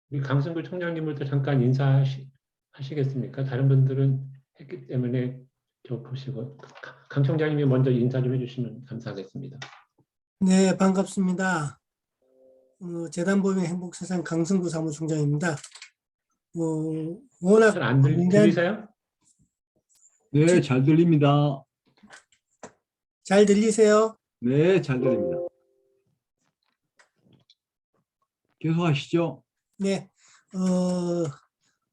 우리 강승구 총장님부터 잠깐 인사하시겠습니까? 다른 분들은 했기 때문에 저 보시고 강 총장님이 먼저 인사 좀 해주시면 감사하겠습니다. 네, 반갑습니다. 재단법인 행복세상 강승구 사무총장입니다. 워낙 잘 안 들리세요? 네, 잘 들립니다. 잘 들리세요? 네, 잘 들립니다. 계속하시죠. 네,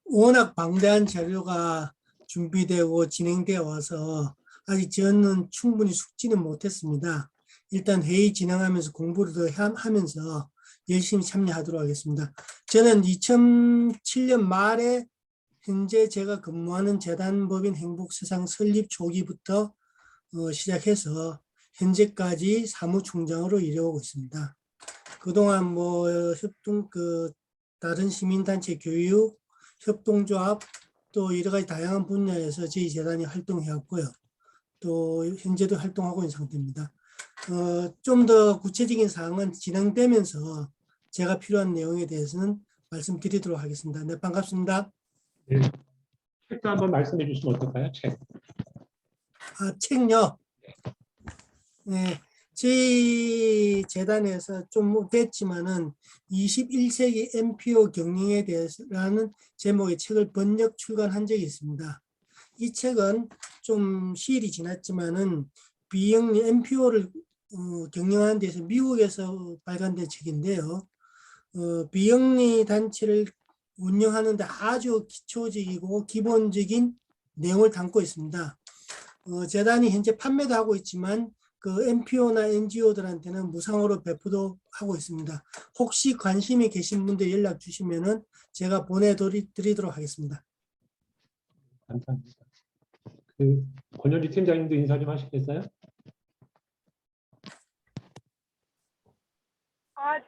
워낙 방대한 자료가 준비되고 진행되어 와서 아직 저는 충분히 숙지는 못했습니다. 일단 회의 진행하면서 공부를 더 하면서 열심히 참여하도록 하겠습니다. 저는 2007년 말에 현재 제가 근무하는 재단법인 행복세상 설립 초기부터 시작해서 현재까지 사무총장으로 일해오고 있습니다. 그동안 뭐 다른 시민단체 교육, 협동조합 또 여러 가지 다양한 분야에서 저희 재단이 활동해왔고요. 또 현재도 활동하고 있는 상태입니다. 좀 더 구체적인 사항은 진행되면서 제가 필요한 내용에 대해서는 말씀드리도록 하겠습니다. 네, 반갑습니다. 네. 책도 한번 말씀해 주시면 어떨까요? 책. 책요. 네, 저희 재단에서 좀 됐지만은 21세기 NPO 경영에 대해서라는 제목의 책을 번역 출간한 적이 있습니다. 이 책은 좀 시일이 지났지만은 비영리 NPO를 경영하는 데서 미국에서 발간된 책인데요. 비영리 단체를 운영하는 데 아주 기초적이고 기본적인 내용을 담고 있습니다. 재단이 현재 판매도 하고 있지만 그 NPO나 NGO들한테는 무상으로 배포도 하고 있습니다. 혹시 관심이 계신 분들 연락 주시면은 제가 보내드리도록 하겠습니다. 감사합니다. 권현주 팀장님도 인사 좀 하시겠어요?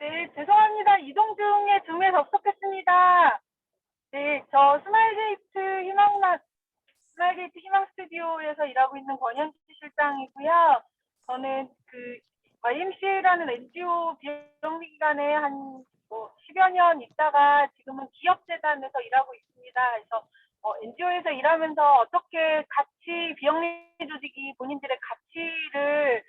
네, 죄송합니다. 이동 중에 줌에 접속했습니다. 네, 저 스마일게이트 희망 스튜디오에서 일하고 있는 권현지 실장이고요. 저는 YMCA라는 NGO 비영리기관에 한 10여 년 있다가 지금은 기업재단에서 일하고 있습니다. 그래서 NGO에서 일하면서 어떻게 비영리 조직이 본인들의 가치를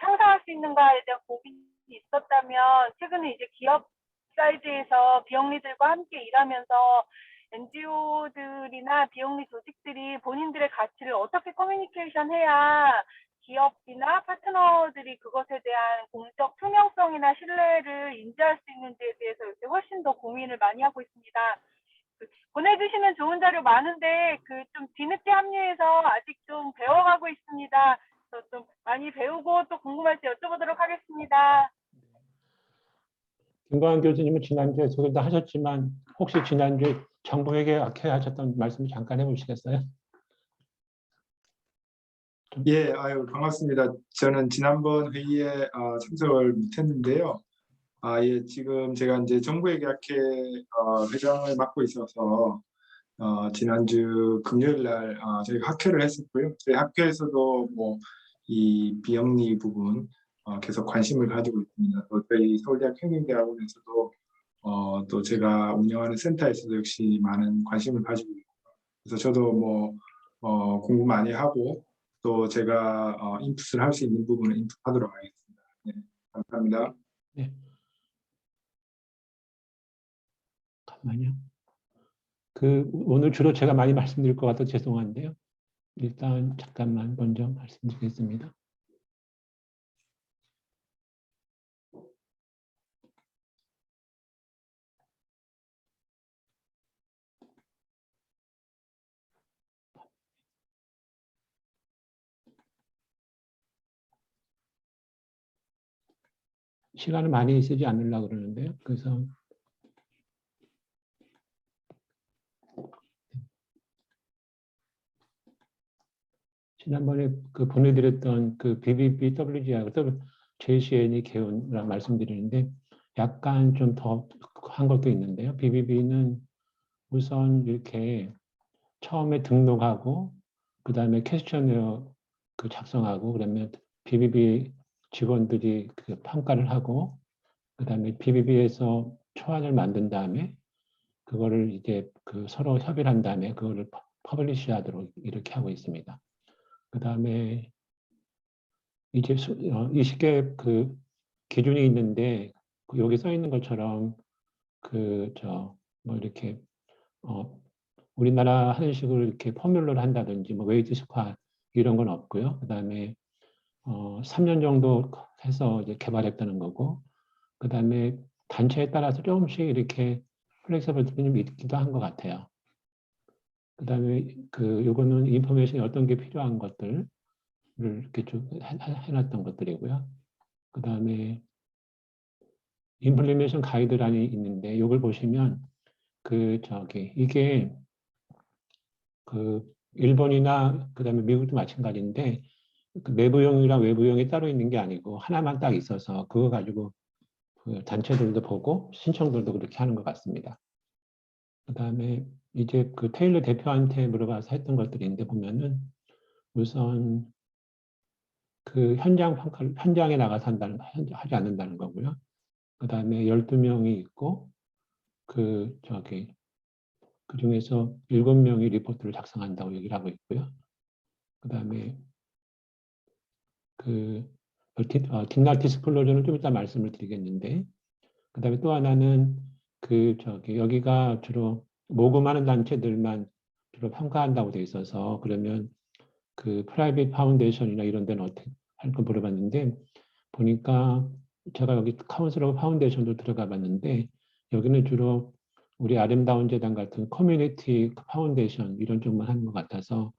상상할 수 있는가에 대한 고민이 있었다면, 최근에 이제 기업 사이즈에서 비영리들과 함께 일하면서 NGO들이나 비영리 조직들이 본인들의 가치를 어떻게 커뮤니케이션 해야 기업이나 파트너들이 그것에 대한 공적 투명성이나 신뢰를 인지할 수 있는지에 대해서 요새 훨씬 더 고민을 많이 하고 있습니다. 보내주시는 좋은 자료 많은데 좀 뒤늦게 합류해서 아직 좀 배워가고 있습니다. 그래서 좀 많이 배우고 또 궁금할 때 여쭤보도록 하겠습니다. 김광환 교수님은 지난주에 소개도 하셨지만 혹시 지난주에 정부에게 하셨던 말씀 잠깐 해보시겠어요? 예, 반갑습니다. 저는 지난번 회의에 참석을 못했는데요. 예, 지금 제가 이제 정부회계학회 회장을 맡고 있어서 지난주 금요일 날 저희가 학회를 했었고요. 저희 학회에서도 뭐 이 비영리 부분 계속 관심을 가지고 있습니다. 또 저희 서울대학 행정대학원에서도 또 제가 운영하는 센터에서도 역시 많은 관심을 가지고 있고, 그래서 저도 뭐 공부 많이 하고 또 제가 인풋을 할 수 있는 부분을 인풋하도록 하겠습니다. 네, 감사합니다. 네. 잠깐만요. 오늘 주로 제가 많이 말씀드릴 것 같아서 죄송한데요. 일단 잠깐만 먼저 말씀드리겠습니다. 시간을 많이 쓰지 않으려고 그러는데요. 그래서 지난번에 보내드렸던 BBBWGR, JCN이 개헌이라고 말씀드리는데 약간 좀 더 한 것도 있는데요. BBB는 우선 이렇게 처음에 등록하고 그다음에 퀘스천웨어 작성하고 그러면 BBB 직원들이 평가를 하고 그다음에 BBB에서 초안을 만든 다음에 그거를 이제 그 서로 협의를 한 다음에 그거를 퍼블리시하도록 이렇게 하고 있습니다. 그 다음에 이제 20개 그 기준이 있는데 여기 써 있는 것처럼 뭐 이렇게 우리나라 하는 식으로 이렇게 포뮬러를 한다든지 뭐 웨이트 스코어 이런 건 없고요. 그 다음에 3년 정도 해서 이제 개발했다는 거고, 그 다음에 단체에 따라서 조금씩 이렇게 플렉서블이 좀 있기도 한 것 같아요. 그 다음에 요거는 인포메이션이 어떤 게 필요한 것들을 이렇게 쭉 해놨던 것들이고요. 그 다음에 임플리메이션 가이드란이 있는데 요걸 보시면 이게 일본이나 그다음에 미국도 마찬가지인데 그 내부형이랑 외부형이 따로 있는 게 아니고 하나만 딱 있어서 그거 가지고 그 단체들도 보고 신청들도 그렇게 하는 것 같습니다. 그다음에 이제 그 테일러 대표한테 물어봐서 했던 것들인데 보면은 우선 그 현장에 나가서 하지 않는다는 거고요. 그다음에 12명이 있고 그 중에서 7명이 리포트를 작성한다고 얘기를 하고 있고요. 그다음에 딥날 디스클로저는 좀 이따 말씀을 드리겠는데, 그다음에 또 하나는 여기가 주로 모금하는 단체들만 주로 평가한다고 돼 있어서 그러면 그 프라이빗 파운데이션이나 이런 데는 어떻게 할까 물어봤는데 보니까 제가 여기 카운슬 오브 파운데이션도 들어가 봤는데 여기는 주로 우리 아름다운 재단 같은 커뮤니티 파운데이션 이런 쪽만 하는 것 같아서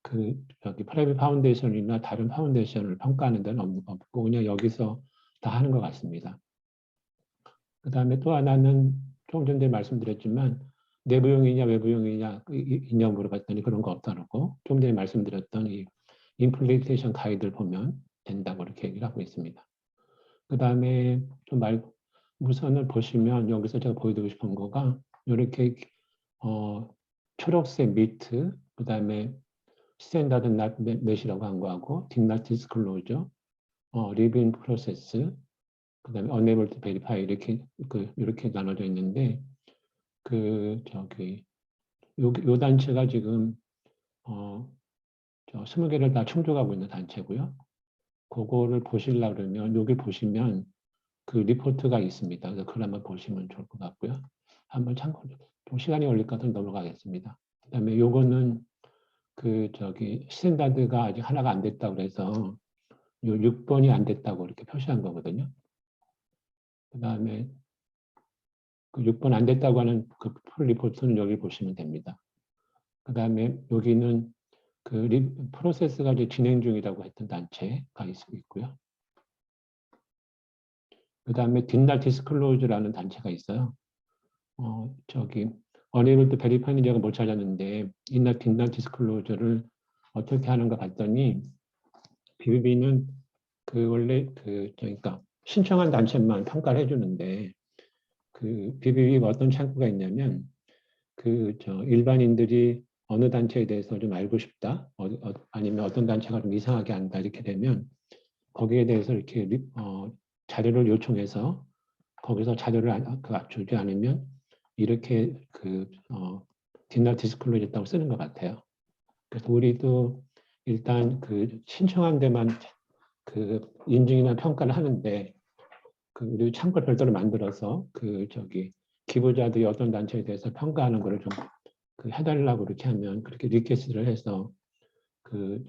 프라이빗 파운데이션이나 다른 파운데이션을 평가하는 데는 없고 그냥 여기서 다 하는 것 같습니다. 그 다음에 또 하나는 조금 전에 말씀드렸지만 내부형이냐 외부형이냐 있냐고 물어봤더니 그런 거 없다고 좀 전에 말씀드렸던 이 임플리테이션 가이드를 보면 된다고 이렇게 얘기를 하고 있습니다. 그 다음에 우선을 보시면 여기서 제가 보여드리고 싶은 거가 이렇게 초록색 미트, 그 다음에 스탠다드 넷이라고 한 거하고 딥낫 디스클로저, 리빙 프로세스, 그 다음에 unable to verify 이렇게 나눠져 있는데 요 단체가 지금 20개를 다 충족하고 있는 단체고요. 그거를 보시려고 그러면 여기 보시면 그 리포트가 있습니다. 그래서 그걸 한번 보시면 좋을 것 같고요. 한번 참고 좀 시간이 걸릴 것 같아서 넘어가겠습니다. 그다음에 요거는 스탠다드가 아직 하나가 안 됐다고 그래서 요 6번이 안 됐다고 이렇게 표시한 거거든요. 그다음에 그 6번 안 됐다고 하는 그 풀 리포트는 여기 보시면 됩니다. 그다음에 여기는 프로세스가 이제 진행 중이라고 했던 단체가 있고요. 그 다음에 딥날 디스클로즈라는 단체가 있어요. unable to verify는 제가 못 찾았는데 딥날 디스클로즈를 어떻게 하는가 봤더니 BBB는 원래 그러니까 신청한 단체만 평가를 해주는데 BBB가 어떤 창구가 있냐면 일반인들이 어느 단체에 대해서 좀 알고 싶다, 아니면 어떤 단체가 좀 이상하게 한다 이렇게 되면 거기에 대해서 이렇게 자료를 요청해서 거기서 자료를 주지 않으면 이렇게 딥날 디스클로즈 했다고 쓰는 것 같아요. 그래서 우리도 일단 신청한 데만 인증이나 평가를 하는데 우리 창구를 별도로 만들어서 기부자들이 어떤 단체에 대해서 평가하는 거를 좀 해달라고 그렇게 하면 그렇게 리퀘스트를 해서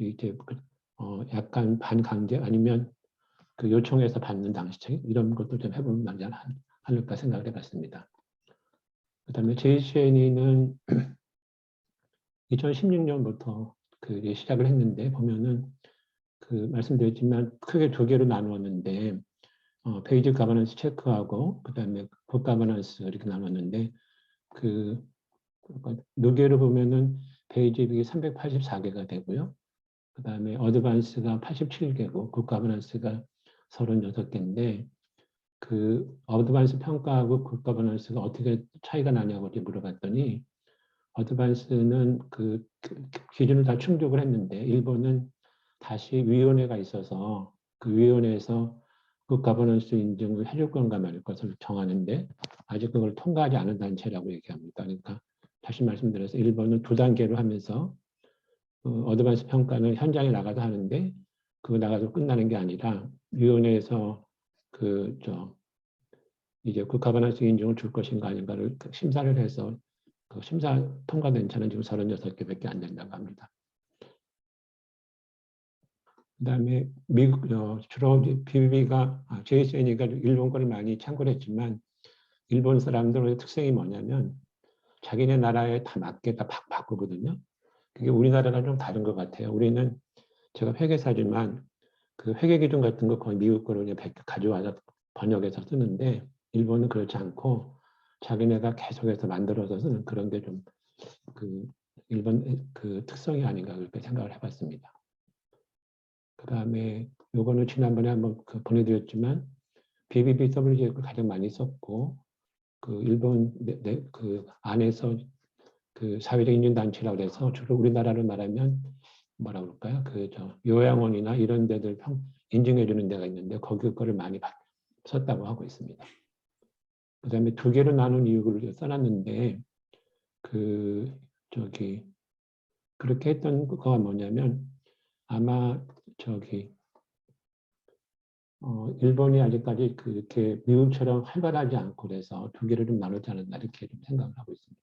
이제 약간 반강제 아니면 요청해서 받는 방식 이런 것도 좀 해보면 낫지 않을까 생각을 해봤습니다. 그다음에 JCNE는 2016년부터 시작을 했는데 보면은 말씀드렸지만 크게 2개로 나누었는데 베이직 가버넌스 체크하고 그다음에 굿 가버넌스 이렇게 나눴는데 누계로 보면은 베이직이 384개가 되고요. 그다음에 어드밴스가 87개고 굿 가버넌스가 36개인데 어드밴스 평가하고 굿 가버넌스가 어떻게 차이가 나냐고 물어봤더니 어드밴스는 기준을 다 충족을 했는데 일본은 다시 위원회가 있어서 그 위원회에서 굿 거버넌스 인증을 해줄 건가 말 것을 정하는데 아직 그걸 통과하지 않은 단체라고 얘기합니다. 그러니까 다시 말씀드려서 일본은 2단계로 하면서 어드밴스 평가는 현장에 나가서 하는데 그거 나가서 끝나는 게 아니라 위원회에서 이제 굿 거버넌스 인증을 줄 것인가 아닌가를 심사를 해서 그 심사 통과된 차는 지금 36개밖에 안 된다고 합니다. 그다음에 미국 주로 BBB가 JSN이가 일본 거를 많이 참고를 했지만 일본 사람들의 특성이 뭐냐면 자기네 나라에 다 맞게 다 바꾸거든요. 그게 우리나라랑 좀 다른 것 같아요. 우리는 제가 회계사지만 그 회계 기준 같은 거 거의 미국 거로 그냥 가져와서 번역해서 쓰는데 일본은 그렇지 않고 자기네가 계속해서 만들어서 쓰는 그런 게 좀 그 일본 그 특성이 아닌가 그렇게 생각을 해봤습니다. 그다음에 요거는 지난번에 한번 보내드렸지만 BBBW를 가장 많이 썼고 그 일본 그 안에서 그 사회적 인증 단체라고 해서 주로 우리나라로 말하면 뭐라 그럴까요? 요양원이나 이런 데들 인증해 주는 데가 있는데 거기 거를 많이 썼다고 하고 있습니다. 그다음에 2개로 나눈 이유를 써놨는데 그렇게 했던 거가 뭐냐면 아마 일본이 아직까지 그렇게 미국처럼 활발하지 않고 그래서 2개를 좀 나누지 않았나 이렇게 좀 생각을 하고 있습니다.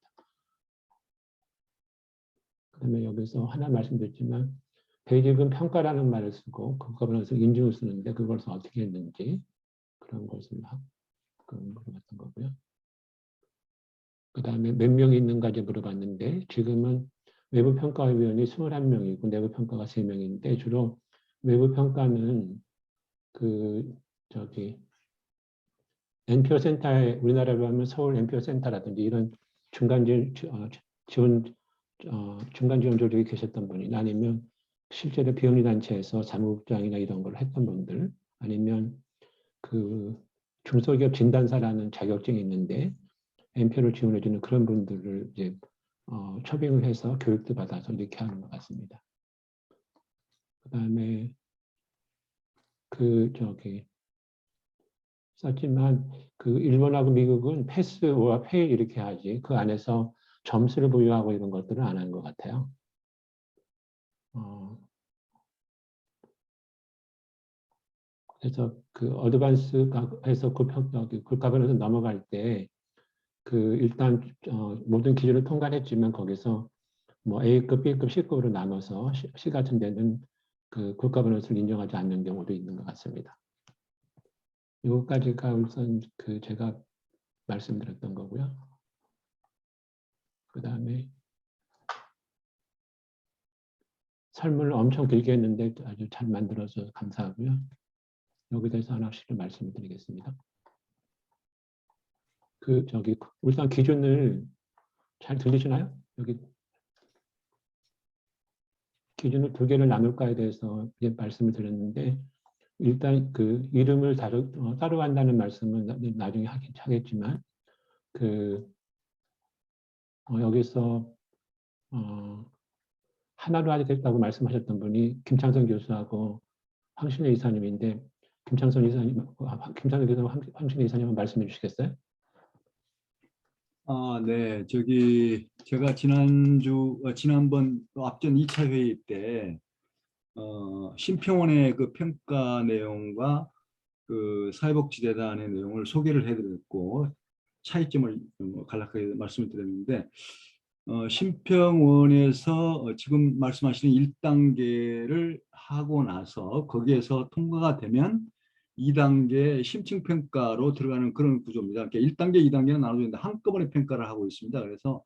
그다음에 여기서 하나 말씀드렸지만 베이직은 평가라는 말을 쓰고 그거면서 인증을 쓰는데 그것을 어떻게 했는지 그런 것을 물어봤던 거고요. 그다음에 몇 명이 있는가지 물어봤는데 지금은 외부평가위원이 21명이고 내부평가가 3명인데 주로 외부평가는 NPO 센터에 우리나라로 하면 서울 NPO 센터라든지 이런 중간 지원 조직에 계셨던 분이나 아니면 실제로 비영리 단체에서 사무국장이나 이런 걸 했던 분들 아니면 중소기업 진단사라는 자격증이 있는데 NPO를 지원해주는 그런 분들을 이제 초빙을 해서 교육도 받아서 이렇게 하는 것 같습니다. 그다음에 썼지만 일본하고 미국은 패스와 페일 이렇게 하지 그 안에서 점수를 부여하고 이런 것들은 안 한 것 같아요. 그래서 어드밴스에서 굿가버넌스 넘어갈 때 일단 모든 기준을 통과했지만 거기서 뭐 A급, B급, C급으로 나눠서 C 같은 데는 굿가버넌스를 인정하지 않는 경우도 있는 것 같습니다. 이것까지가 우선 제가 말씀드렸던 거고요. 그 다음에 설문을 엄청 길게 했는데 아주 잘 만들어서 감사하고요. 여기 대해서 하나씩 좀 말씀을 드리겠습니다. 일단 기준을 잘 들리시나요? 여기 기준을 2개를 나눌까에 대해서 이제 말씀을 드렸는데 일단 이름을 따로 한다는 말씀은 나중에 하겠지만 여기서 하나로 하겠다고 말씀하셨던 분이 김창선 교수하고 황신혜 이사님인데 김창선 교수하고 황신혜 이사님은 말씀해 주시겠어요? 네. 제가 지난번 앞전 2차 회의 때 심평원의 평가 내용과 사회복지재단의 내용을 소개를 해드렸고 차이점을 간략하게 말씀을 드렸는데 심평원에서 지금 말씀하시는 1단계를 하고 나서 거기에서 통과가 되면 2단계 심층평가로 들어가는 그런 구조입니다. 그러니까 1단계, 2단계는 나눠져 있는데 한꺼번에 평가를 하고 있습니다. 그래서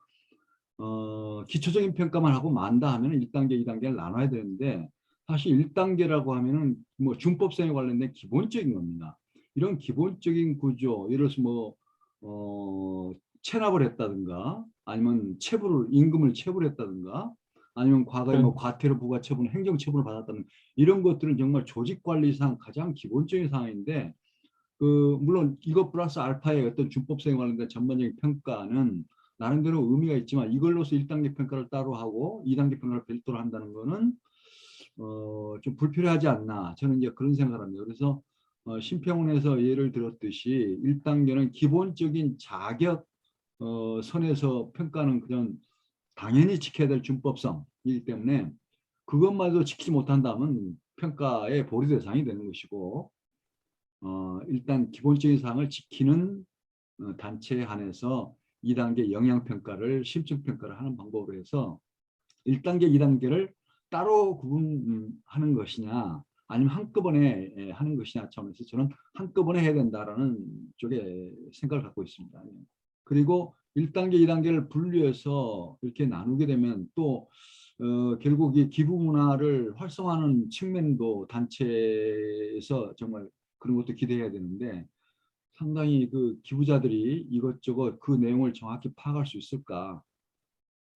기초적인 평가만 하고 만다 하면 1단계, 2단계를 나눠야 되는데 사실 1단계라고 하면은 뭐 준법성에 관련된 기본적인 겁니다. 이런 기본적인 구조, 예를 들어서 체납을 했다든가 아니면 임금을 체불을 했다든가 아니면 과거에 과태료 부과처분, 행정처분을 받았다는 이런 것들은 정말 조직관리상 가장 기본적인 사항인데 물론 이것 플러스 알파의 어떤 준법성에 관련된 전반적인 평가는 나름대로 의미가 있지만 이걸로서 1단계 평가를 따로 하고 2단계 평가를 별도로 한다는 거는 좀 불필요하지 않나 저는 이제 그런 생각을 합니다. 그래서 심평원에서 예를 들었듯이 1단계는 기본적인 자격 선에서 평가는 그냥 당연히 지켜야 될 준법성이기 때문에 그것마저 지키지 못한다면 평가의 보류 대상이 되는 것이고 일단 기본적인 사항을 지키는 단체에 한해서 2단계 영향평가를 심층평가를 하는 방법으로 해서 1단계, 2단계를 따로 구분하는 것이냐 아니면 한꺼번에 하는 것이냐 차원에서 저는 한꺼번에 해야 된다라는 쪽에 생각을 갖고 있습니다. 그리고 1단계, 2단계를 분류해서 이렇게 나누게 되면 또 결국 이 기부 문화를 활성화하는 측면도 단체에서 정말 그런 것도 기대해야 되는데 상당히 그 기부자들이 이것저것 그 내용을 정확히 파악할 수 있을까?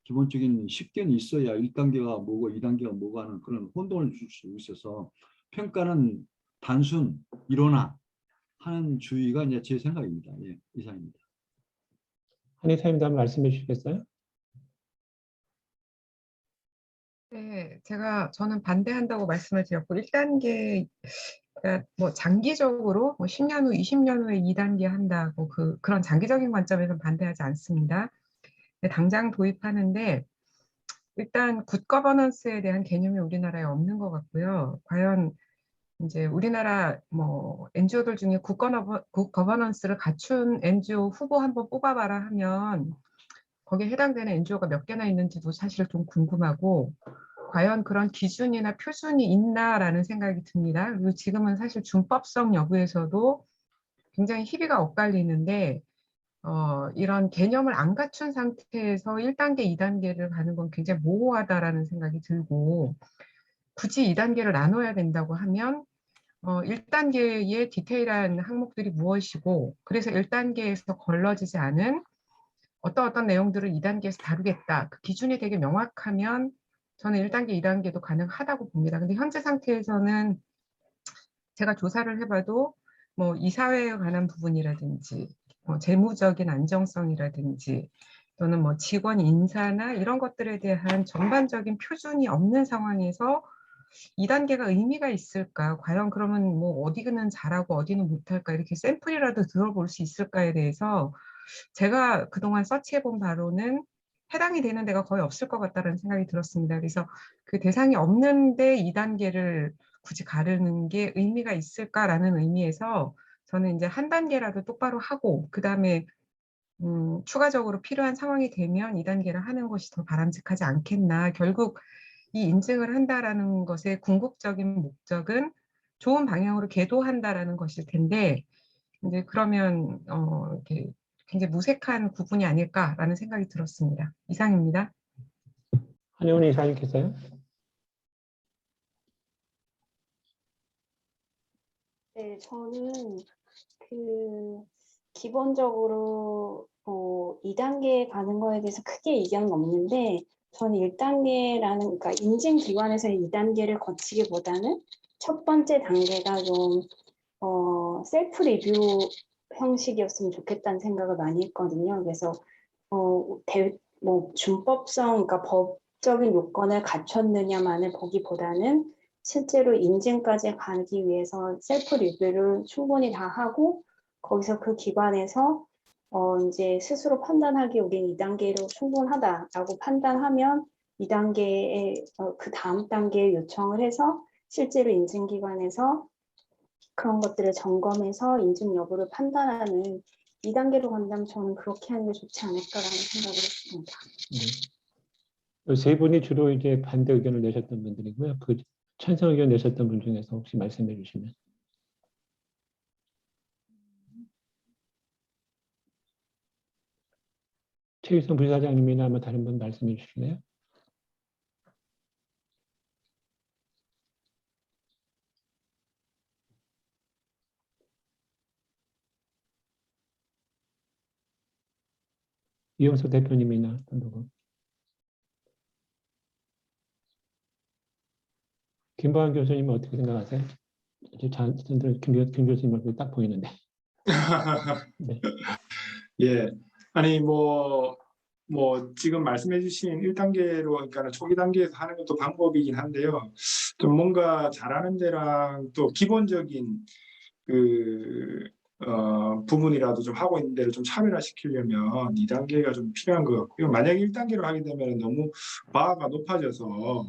기본적인 식견이 있어야 1단계가 뭐고 2단계가 뭐고 하는 그런 혼돈을 줄 수 있어서 평가는 단순 일어나 하는 주의가 이제 제 생각입니다. 예, 이상입니다. 한의사님도 한번 말씀해 주시겠어요? 네, 저는 반대한다고 말씀을 드렸고 1단계 그러니까 뭐 장기적으로 뭐 10년 후, 20년 후에 2단계 한다고 그런 장기적인 관점에서는 반대하지 않습니다. 근데 당장 도입하는데 일단 굿 거버넌스에 대한 개념이 우리나라에 없는 것 같고요. 과연 이제 우리나라 뭐 NGO들 중에 굿 거버넌스를 갖춘 NGO 후보 한번 뽑아봐라 하면 거기에 해당되는 NGO가 몇 개나 있는지도 사실 좀 궁금하고 과연 그런 기준이나 표준이 있나라는 생각이 듭니다. 그리고 지금은 사실 준법성 여부에서도 굉장히 희비가 엇갈리는데 이런 개념을 안 갖춘 상태에서 1단계, 2단계를 가는 건 굉장히 모호하다라는 생각이 들고 굳이 2단계를 나눠야 된다고 하면 1단계의 디테일한 항목들이 무엇이고 그래서 1단계에서 걸러지지 않은 어떤 내용들을 2단계에서 다루겠다. 그 기준이 되게 명확하면 저는 1단계, 2단계도 가능하다고 봅니다. 근데 현재 상태에서는 제가 조사를 해봐도 뭐 이사회에 관한 부분이라든지 뭐 재무적인 안정성이라든지 또는 뭐 직원 인사나 이런 것들에 대한 전반적인 표준이 없는 상황에서 2단계가 의미가 있을까? 과연 그러면 뭐 어디는 잘하고 어디는 못할까? 이렇게 샘플이라도 들어볼 수 있을까에 대해서 제가 그동안 서치해본 바로는 해당이 되는 데가 거의 없을 것 같다는 생각이 들었습니다. 그래서 그 대상이 없는데 2단계를 굳이 가르는 게 의미가 있을까라는 의미에서 저는 이제 한 단계라도 똑바로 하고 그 다음에 추가적으로 필요한 상황이 되면 2단계를 하는 것이 더 바람직하지 않겠나. 결국 이 인증을 한다라는 것의 궁극적인 목적은 좋은 방향으로 계도한다라는 것일 텐데 이제 그러면 이렇게 굉장히 무색한 구분이 아닐까라는 생각이 들었습니다. 이상입니다. 한의원 이사님께서요? 네, 저는 기본적으로 2단계에 가는 거에 대해서 크게 이견은 없는데 저는 1단계라는 그러니까 인증기관에서 2단계를 거치기보다는 첫 번째 단계가 좀 셀프 리뷰 형식이었으면 좋겠다는 생각을 많이 했거든요. 그래서 뭐 준법성, 그러니까 법적인 요건을 갖췄느냐만을 보기보다는 실제로 인증까지 가기 위해서 셀프 리뷰를 충분히 다 하고 거기서 그 기관에서 이제 스스로 판단하기에 우리는 2단계로 충분하다라고 판단하면 2단계에 그 다음 단계에 요청을 해서 실제로 인증기관에서 그런 것들을 점검해서 인증 여부를 판단하는 2단계로 간다면 저는 그렇게 하는 게 좋지 않을까라는 생각을 했습니다. 네. 세 분이 주로 이제 반대 의견을 내셨던 분들이고요. 그 찬성 의견 내셨던 분 중에서 혹시 말씀해 주시면. 최유성 부사장님이나 아마 다른 분 말씀해 주실래요? 이영석 대표님이나 어떤 누구? 김보환 교수님은 어떻게 생각하세요? 김 교수님 얼굴 딱 보이는데. 네. 예. 아니 뭐 지금 말씀해 주신 1단계로 그러니까 초기 단계에서 하는 것도 방법이긴 한데요. 좀 뭔가 잘하는 데랑 또 기본적인 부분이라도 좀 하고 있는 데를 좀 차별화시키려면 2단계가 좀 필요한 것 같고요. 만약 1단계로 하게 되면 너무 바가 높아져서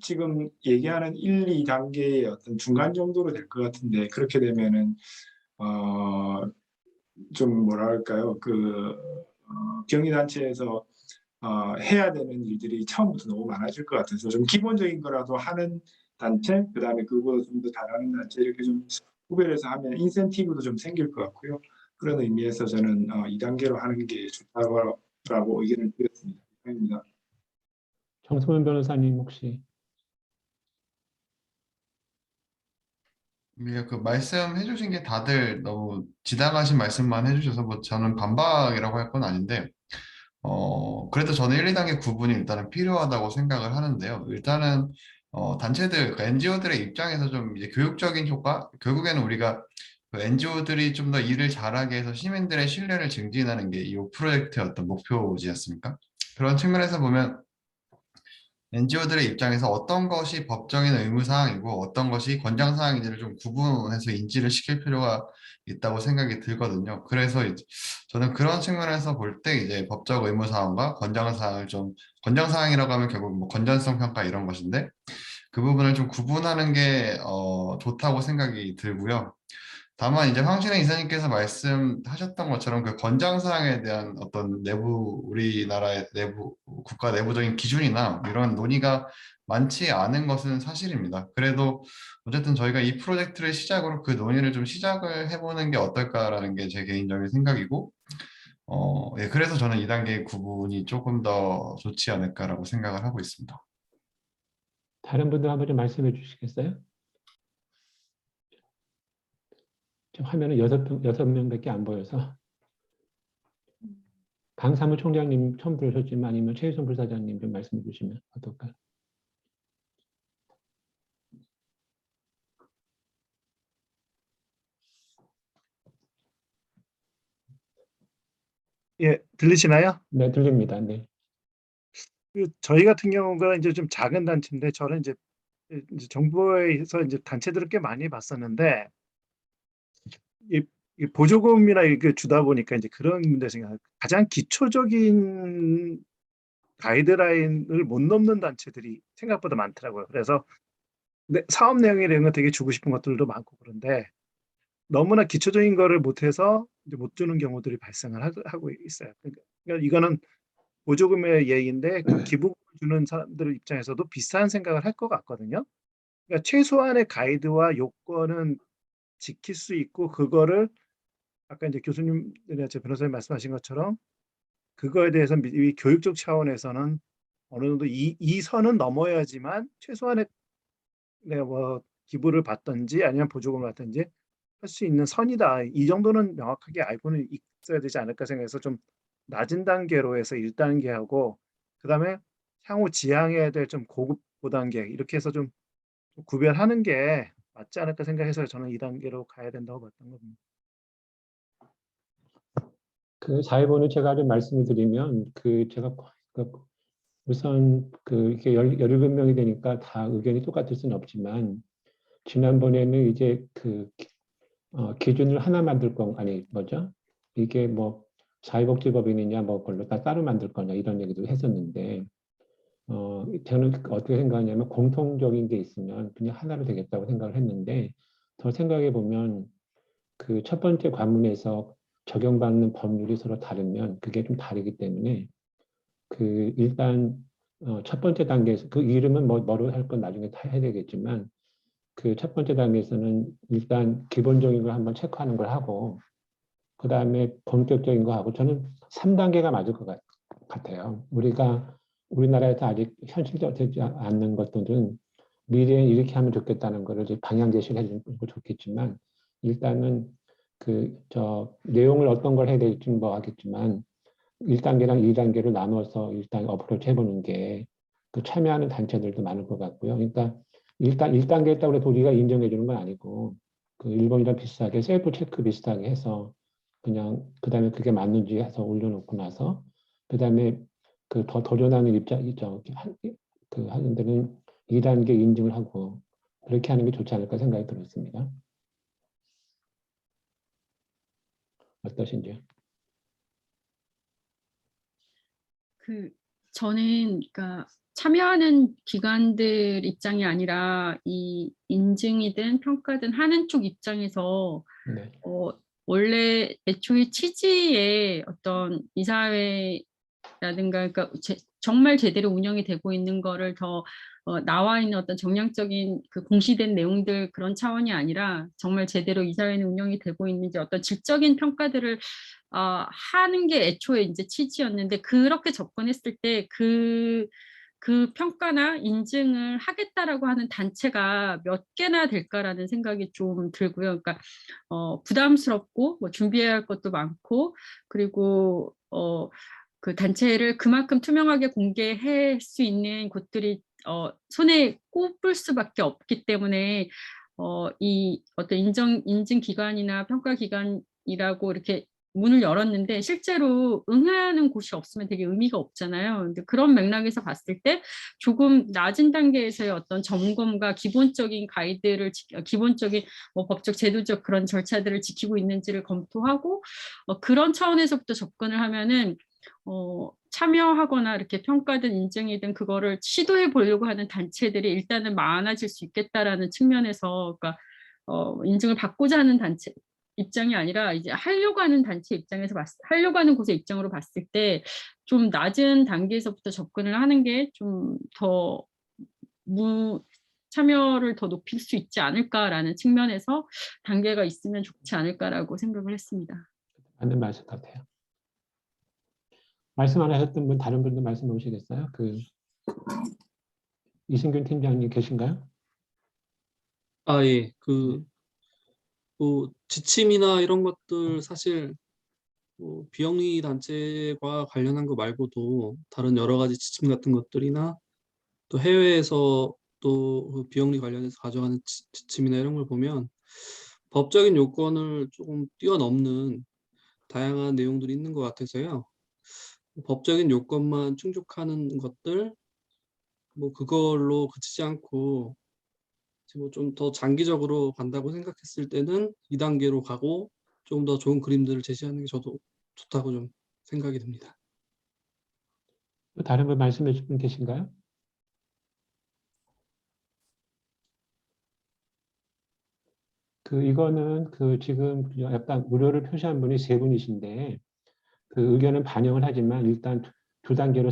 지금 얘기하는 1, 2단계의 어떤 중간 정도로 될 것 같은데, 그렇게 되면은 좀 뭐랄까요, 경위단체에서 해야 되는 일들이 처음부터 너무 많아질 것 같아서 좀 기본적인 거라도 하는 단체, 그다음에 그거보다 좀 더 잘하는 단체, 이렇게 좀 구별해서 하면 인센티브도 좀 생길 것 같고요. 그런 의미에서 저는 2단계로 하는 게 좋다고 의견을 드렸습니다. 이상입니다. 정소면 변호사님 혹시 그 말씀해 주신 게 다들 너무 지당하신 말씀만 해주셔서 뭐 저는 반박이라고 할 건 아닌데, 그래도 저는 1, 2단계 구분이 일단은 필요하다고 생각을 하는데요. 일단은 단체들, 그러니까 NGO들의 입장에서 좀 이제 교육적인 효과, 결국에는 우리가 그 NGO들이 좀 더 일을 잘하게 해서 시민들의 신뢰를 증진하는 게 이 프로젝트의 어떤 목표지 않습니까? 그런 측면에서 보면 NGO들의 입장에서 어떤 것이 법적인 의무사항이고 어떤 것이 권장사항인지를 좀 구분해서 인지를 시킬 필요가 있다고 생각이 들거든요. 그래서 이제 저는 그런 측면에서 볼 때 이제 법적 의무사항과 권장사항을 좀, 권장사항이라고 하면 결국 뭐 건전성 평가 이런 것인데 그 부분을 좀 구분하는 게 좋다고 생각이 들고요. 다만 이제 황신혜 이사님께서 말씀하셨던 것처럼 그 권장사항에 대한 어떤 우리나라의 국가 내부적인 기준이나 이런 논의가 많지 않은 것은 사실입니다. 그래도 어쨌든 저희가 이 프로젝트를 시작으로 그 논의를 좀 시작을 해보는 게 어떨까라는 게 제 개인적인 생각이고, 예, 그래서 저는 2단계 구분이 조금 더 좋지 않을까라고 생각을 하고 있습니다. 다른 분들 한번 좀 말씀해 주시겠어요? 화면은 6명밖에 안 보여서. 강사무 총장님 처음 들으셨지만 아니면 최희선 부사장님 좀 말씀해 주시면 어떨까요? 예, 들리시나요? 네, 들립니다. 네. 저희 같은 경우가 이제 좀 작은 단체인데 저는 이제 정부에서 이제 단체들을 꽤 많이 봤었는데 이 보조금이나 이게 주다 보니까 이제 그런 문제 생각. 가장 기초적인 가이드라인을 못 넘는 단체들이 생각보다 많더라고요. 그래서 사업 내용이라는 거 되게 주고 싶은 것들도 많고 그런데 너무나 기초적인 거를 못해서 이제 못 주는 경우들이 발생을 하고 있어요. 그러니까 이거는 보조금의 예인데 그 기부금을 주는 사람들 입장에서도 비슷한 생각을 할 것 같거든요. 그러니까 최소한의 가이드와 요건은 지킬 수 있고 그거를 아까 이제 교수님이나 제 변호사님 말씀하신 것처럼 그거에 대해서 이 교육적 차원에서는 어느 정도 이 선은 넘어야지만 최소한의 내가 뭐 기부를 받든지 아니면 보조금을 받든지 할 수 있는 선이다. 이 정도는 명확하게 알고는 있어야 되지 않을까 생각해서 좀 낮은 단계로 해서 1단계하고 그다음에 향후 지향해야 될 좀 고급 5단계 이렇게 해서 좀 구별하는 게 맞지 않을까 생각해서 저는 2단계로 가야 된다고 봤던 겁니다. 그 자회본을 제가 좀 말씀을 드리면 제가 우선 이렇게 17명이 되니까 다 의견이 똑같을 수는 없지만 지난번에는 이제 기준을 하나 만들 이게 뭐 사회복지법인이냐 뭐 그걸로 따로 만들 거냐 이런 얘기도 했었는데 저는 어떻게 생각하냐면 공통적인 게 있으면 그냥 하나로 되겠다고 생각을 했는데 더 생각해 보면 그 첫 번째 관문에서 적용받는 법률이 서로 다르면 그게 좀 다르기 때문에 일단 첫 번째 단계에서 그 이름은 뭐로 할 건 나중에 다 해야 되겠지만 그 첫 번째 단계에서는 일단 기본적인 걸 한번 체크하는 걸 하고 그 다음에 본격적인 거 하고 저는 3단계가 맞을 것 같아요. 우리나라에서 아직 현실되지 않는 것들은 미래에 이렇게 하면 좋겠다는 거를 이제 방향 제시를 해주는 거 좋겠지만 일단은 내용을 어떤 걸 해야 될지는 뭐 하겠지만 1단계랑 2단계로 나눠서 일단 어프로치 해보는 게 참여하는 단체들도 많을 것 같고요. 그러니까 일단 1단계 했다고 해서 우리가 인정해 주는 건 아니고 일본이랑 비슷하게 셀프 체크 비슷하게 해서 그냥 그다음에 그게 맞는지 해서 올려놓고 나서 그다음에 더 도전하는 입장이죠. 하는 데는 2단계 인증을 하고 그렇게 하는 게 좋지 않을까 생각이 들었습니다. 어떠신지요? 저는 그러니까 참여하는 기관들 입장이 아니라 이 인증이든 평가든 하는 쪽 입장에서 네. 원래 애초에 취지에 어떤 이사회라든가 그러니까 정말 제대로 운영이 되고 있는 거를 더 나와 있는 어떤 정량적인 그 공시된 내용들 그런 차원이 아니라 정말 제대로 이사회는 운영이 되고 있는지 어떤 질적인 평가들을 하는 게 애초에 이제 취지였는데 그렇게 접근했을 때 그 평가나 인증을 하겠다라고 하는 단체가 몇 개나 될까라는 생각이 좀 들고요. 그러니까 부담스럽고 뭐 준비해야 할 것도 많고 그리고 그 단체를 그만큼 투명하게 공개할 수 있는 곳들이 손에 꼽을 수밖에 없기 때문에 이 어떤 인증 기관이나 평가 기관이라고 이렇게 문을 열었는데 실제로 응하는 곳이 없으면 되게 의미가 없잖아요. 근데 그런 맥락에서 봤을 때 조금 낮은 단계에서의 어떤 점검과 기본적인 가이드를 기본적인 뭐 법적 제도적 그런 절차들을 지키고 있는지를 검토하고 그런 차원에서부터 접근을 하면은 참여하거나 이렇게 평가든 인증이든 그거를 시도해 보려고 하는 단체들이 일단은 많아질 수 있겠다라는 측면에서 그러니까 인증을 받고자 하는 단체 입장이 아니라 이제 하려고 하는 단체 입장에서 하려고 하는 곳의 입장으로 봤을 때 좀 낮은 단계에서부터 접근을 하는 게 좀 더 참여를 더 높일 수 있지 않을까라는 측면에서 단계가 있으면 좋지 않을까라고 생각을 했습니다. 맞는 말씀 같아요. 말씀 안 하셨던 분 다른 분도 말씀 오시겠어요? 이승균 팀장님 계신가요? 예. 뭐 지침이나 이런 것들 사실 뭐 비영리 단체와 관련한 거 말고도 다른 여러 가지 지침 같은 것들이나 또 해외에서 또그 비영리 관련해서 가져가는 지침이나 이런 걸 보면 법적인 요건을 조금 뛰어넘는 다양한 내용들이 있는 것 같아서요. 법적인 요건만 충족하는 것들 뭐 그걸로 그치지 않고 뭐 좀 더 장기적으로 간다고 생각했을 때는 2단계로 가고 좀 더 좋은 그림들을 제시하는 게 저도 좋다고 좀 생각이 듭니다. 또 다른 분 말씀해 주실 분 계신가요? 이거는 지금 약간 우려를 표시한 분이 3분이신데 그 의견은 반영을 하지만 일단 2단계로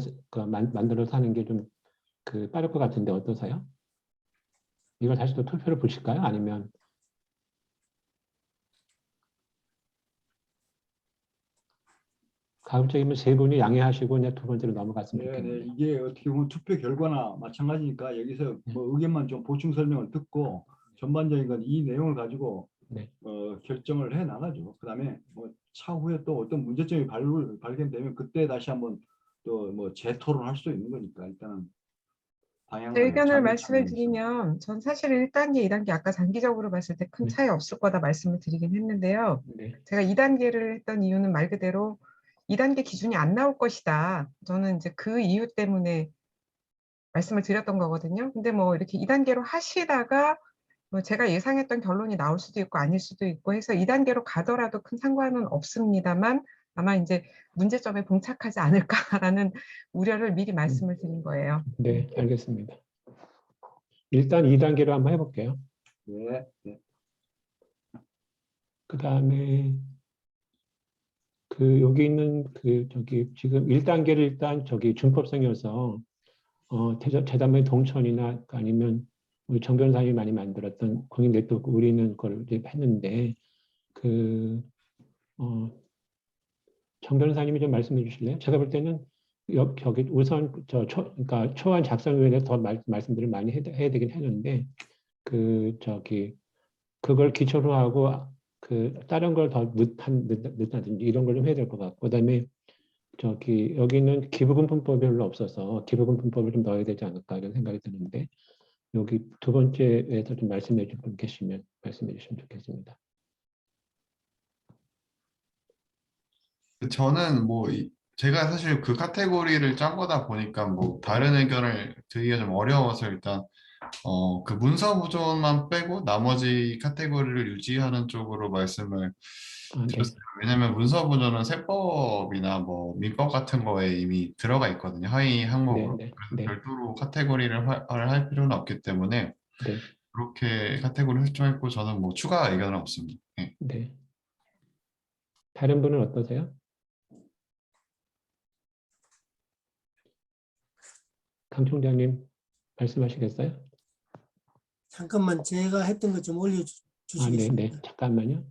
만들어서 하는 게 좀 빠를 것 같은데 어떠세요? 이걸 다시 또 투표를 보실까요? 아니면 가급적이면 3분이 양해하시고 그냥 2번째로 넘어갔으면 좋겠는데. 이게 어떻게 보면 투표 결과나 마찬가지니까 여기서 뭐 의견만 좀 보충 설명을 듣고 전반적인 건 이 내용을 가지고 네. 결정을 해 나가죠. 그다음에 뭐 차후에 또 어떤 문제점이 발견되면 그때 다시 한번 또 뭐 재토론할 수 있는 거니까 일단은 방향을 제 의견을 잘 말씀을 정하면서. 드리면 전 사실 1단계, 2단계 아까 장기적으로 봤을 때 큰 차이 없을 거다 말씀을 드리긴 했는데요. 네. 제가 2단계를 했던 이유는 말 그대로 2단계 기준이 안 나올 것이다. 저는 이제 그 이유 때문에 말씀을 드렸던 거거든요. 근데 뭐 이렇게 2단계로 하시다가 뭐 제가 예상했던 결론이 나올 수도 있고 아닐 수도 있고 해서 2단계로 가더라도 큰 상관은 없습니다만 아마 이제 문제점에 봉착하지 않을까라는 우려를 미리 말씀을 드린 거예요. 네, 알겠습니다. 일단 2단계로 한번 해볼게요. 네. 그다음에 여기 있는 지금 1단계를 일단 준법성이어서 재단의 동천이나 아니면 우리 정 변호사님이 많이 만들었던 공익 네트워크 우리는 걸 이제 했는데 정 변호사님이 좀 말씀해 주실래요? 제가 볼 때는 저기 우선 그러니까 초안 작성에 대해서 더 말씀들을 많이 해야 되긴 하는데 그걸 기초로 하고 다른 걸 더 넣다든지 이런 걸 좀 해야 될 것 같고 그다음에 여기는 기부금품법이 별로 없어서 기부금품법을 좀 넣어야 되지 않을까 이런 생각이 드는데 여기 2번째에서 좀 말씀해 주실 분 계시면 말씀해 주시면 좋겠습니다. 저는 뭐 제가 사실 그 카테고리를 짠 거다 보니까 뭐 다른 의견을 드리기가 좀 어려워서 일단 그 문서 보존만 빼고 나머지 카테고리를 유지하는 쪽으로 말씀을 네. 드렸어요. 왜냐하면 문서 보존은 세법이나 뭐 민법 같은 거에 이미 들어가 있거든요. 하위 항목으로. 네. 그래서 네. 별도로 카테고리를 할 필요는 없기 때문에 네. 그렇게 카테고리 설정했고 저는 뭐 추가 의견은 없습니다. 네. 네. 다른 분은 어떠세요? 강 총장님 말씀하시겠어요? 잠깐만 제가 했던 것 좀 네. 올려주시겠습니까? 잠깐만요.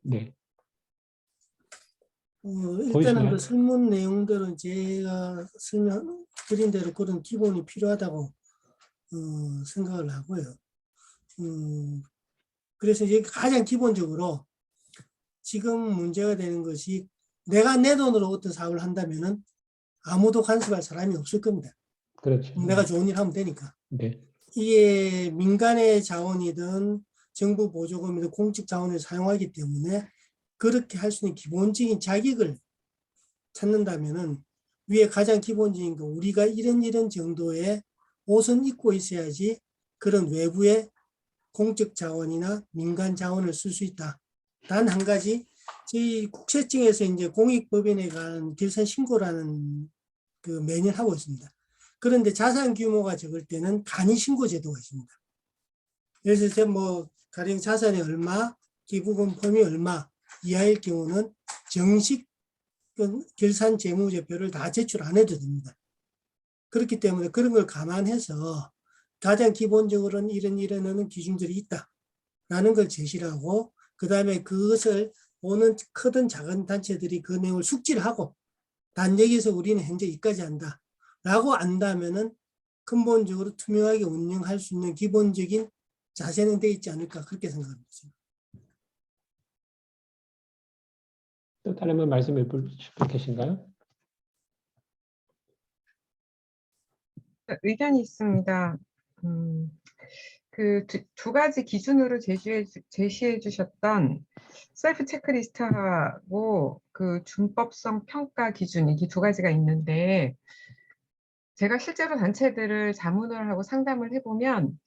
네. 일단은 보이시나요? 그 설문 내용들은 제가 설명드린 대로 그런 기본이 필요하다고 생각을 하고요. 그래서 이제 가장 기본적으로 지금 문제가 되는 것이 내가 내 돈으로 어떤 사업을 한다면은 아무도 간섭할 사람이 없을 겁니다. 그렇죠. 내가 좋은 일 하면 되니까. 네. 이게 민간의 자원이든 정부 보조금이든 공적 자원을 사용하기 때문에 그렇게 할 수 있는 기본적인 자격을 찾는다면은 위에 가장 기본적인 거 우리가 이런 정도의 옷은 입고 있어야지 그런 외부의 공적 자원이나 민간 자원을 쓸 수 있다. 단 한 가지 저희 국세청에서 이제 공익법인에 관한 결산 신고라는 그 매년 하고 있습니다. 그런데 자산 규모가 적을 때는 간이 신고 제도가 있습니다. 그래서 이제 뭐 가령 자산이 얼마, 기부금 폼이 얼마 이하일 경우는 정식 결산 재무제표를 다 제출 안 해도 됩니다. 그렇기 때문에 그런 걸 감안해서 가장 기본적으로는 이런 기준들이 있다라는 걸 제시를 하고 그 다음에 그것을 보는 크든 작은 단체들이 그 내용을 숙지를 하고 단 여기서 우리는 현재 이까지 한다 라고 안다면은 근본적으로 투명하게 운영할 수 있는 기본적인 자세는 되어 있지 않을까 그렇게 생각합니다. 또 다른 분 말씀해 볼 분 계신가요? 의견이 있습니다. 그 두 가지 기준으로 제시해 주셨던 셀프 체크리스트하고 그 준법성 평가 기준 이게 두 가지가 있는데 제가 실제로 단체들을 자문을 하고 상담을 해보면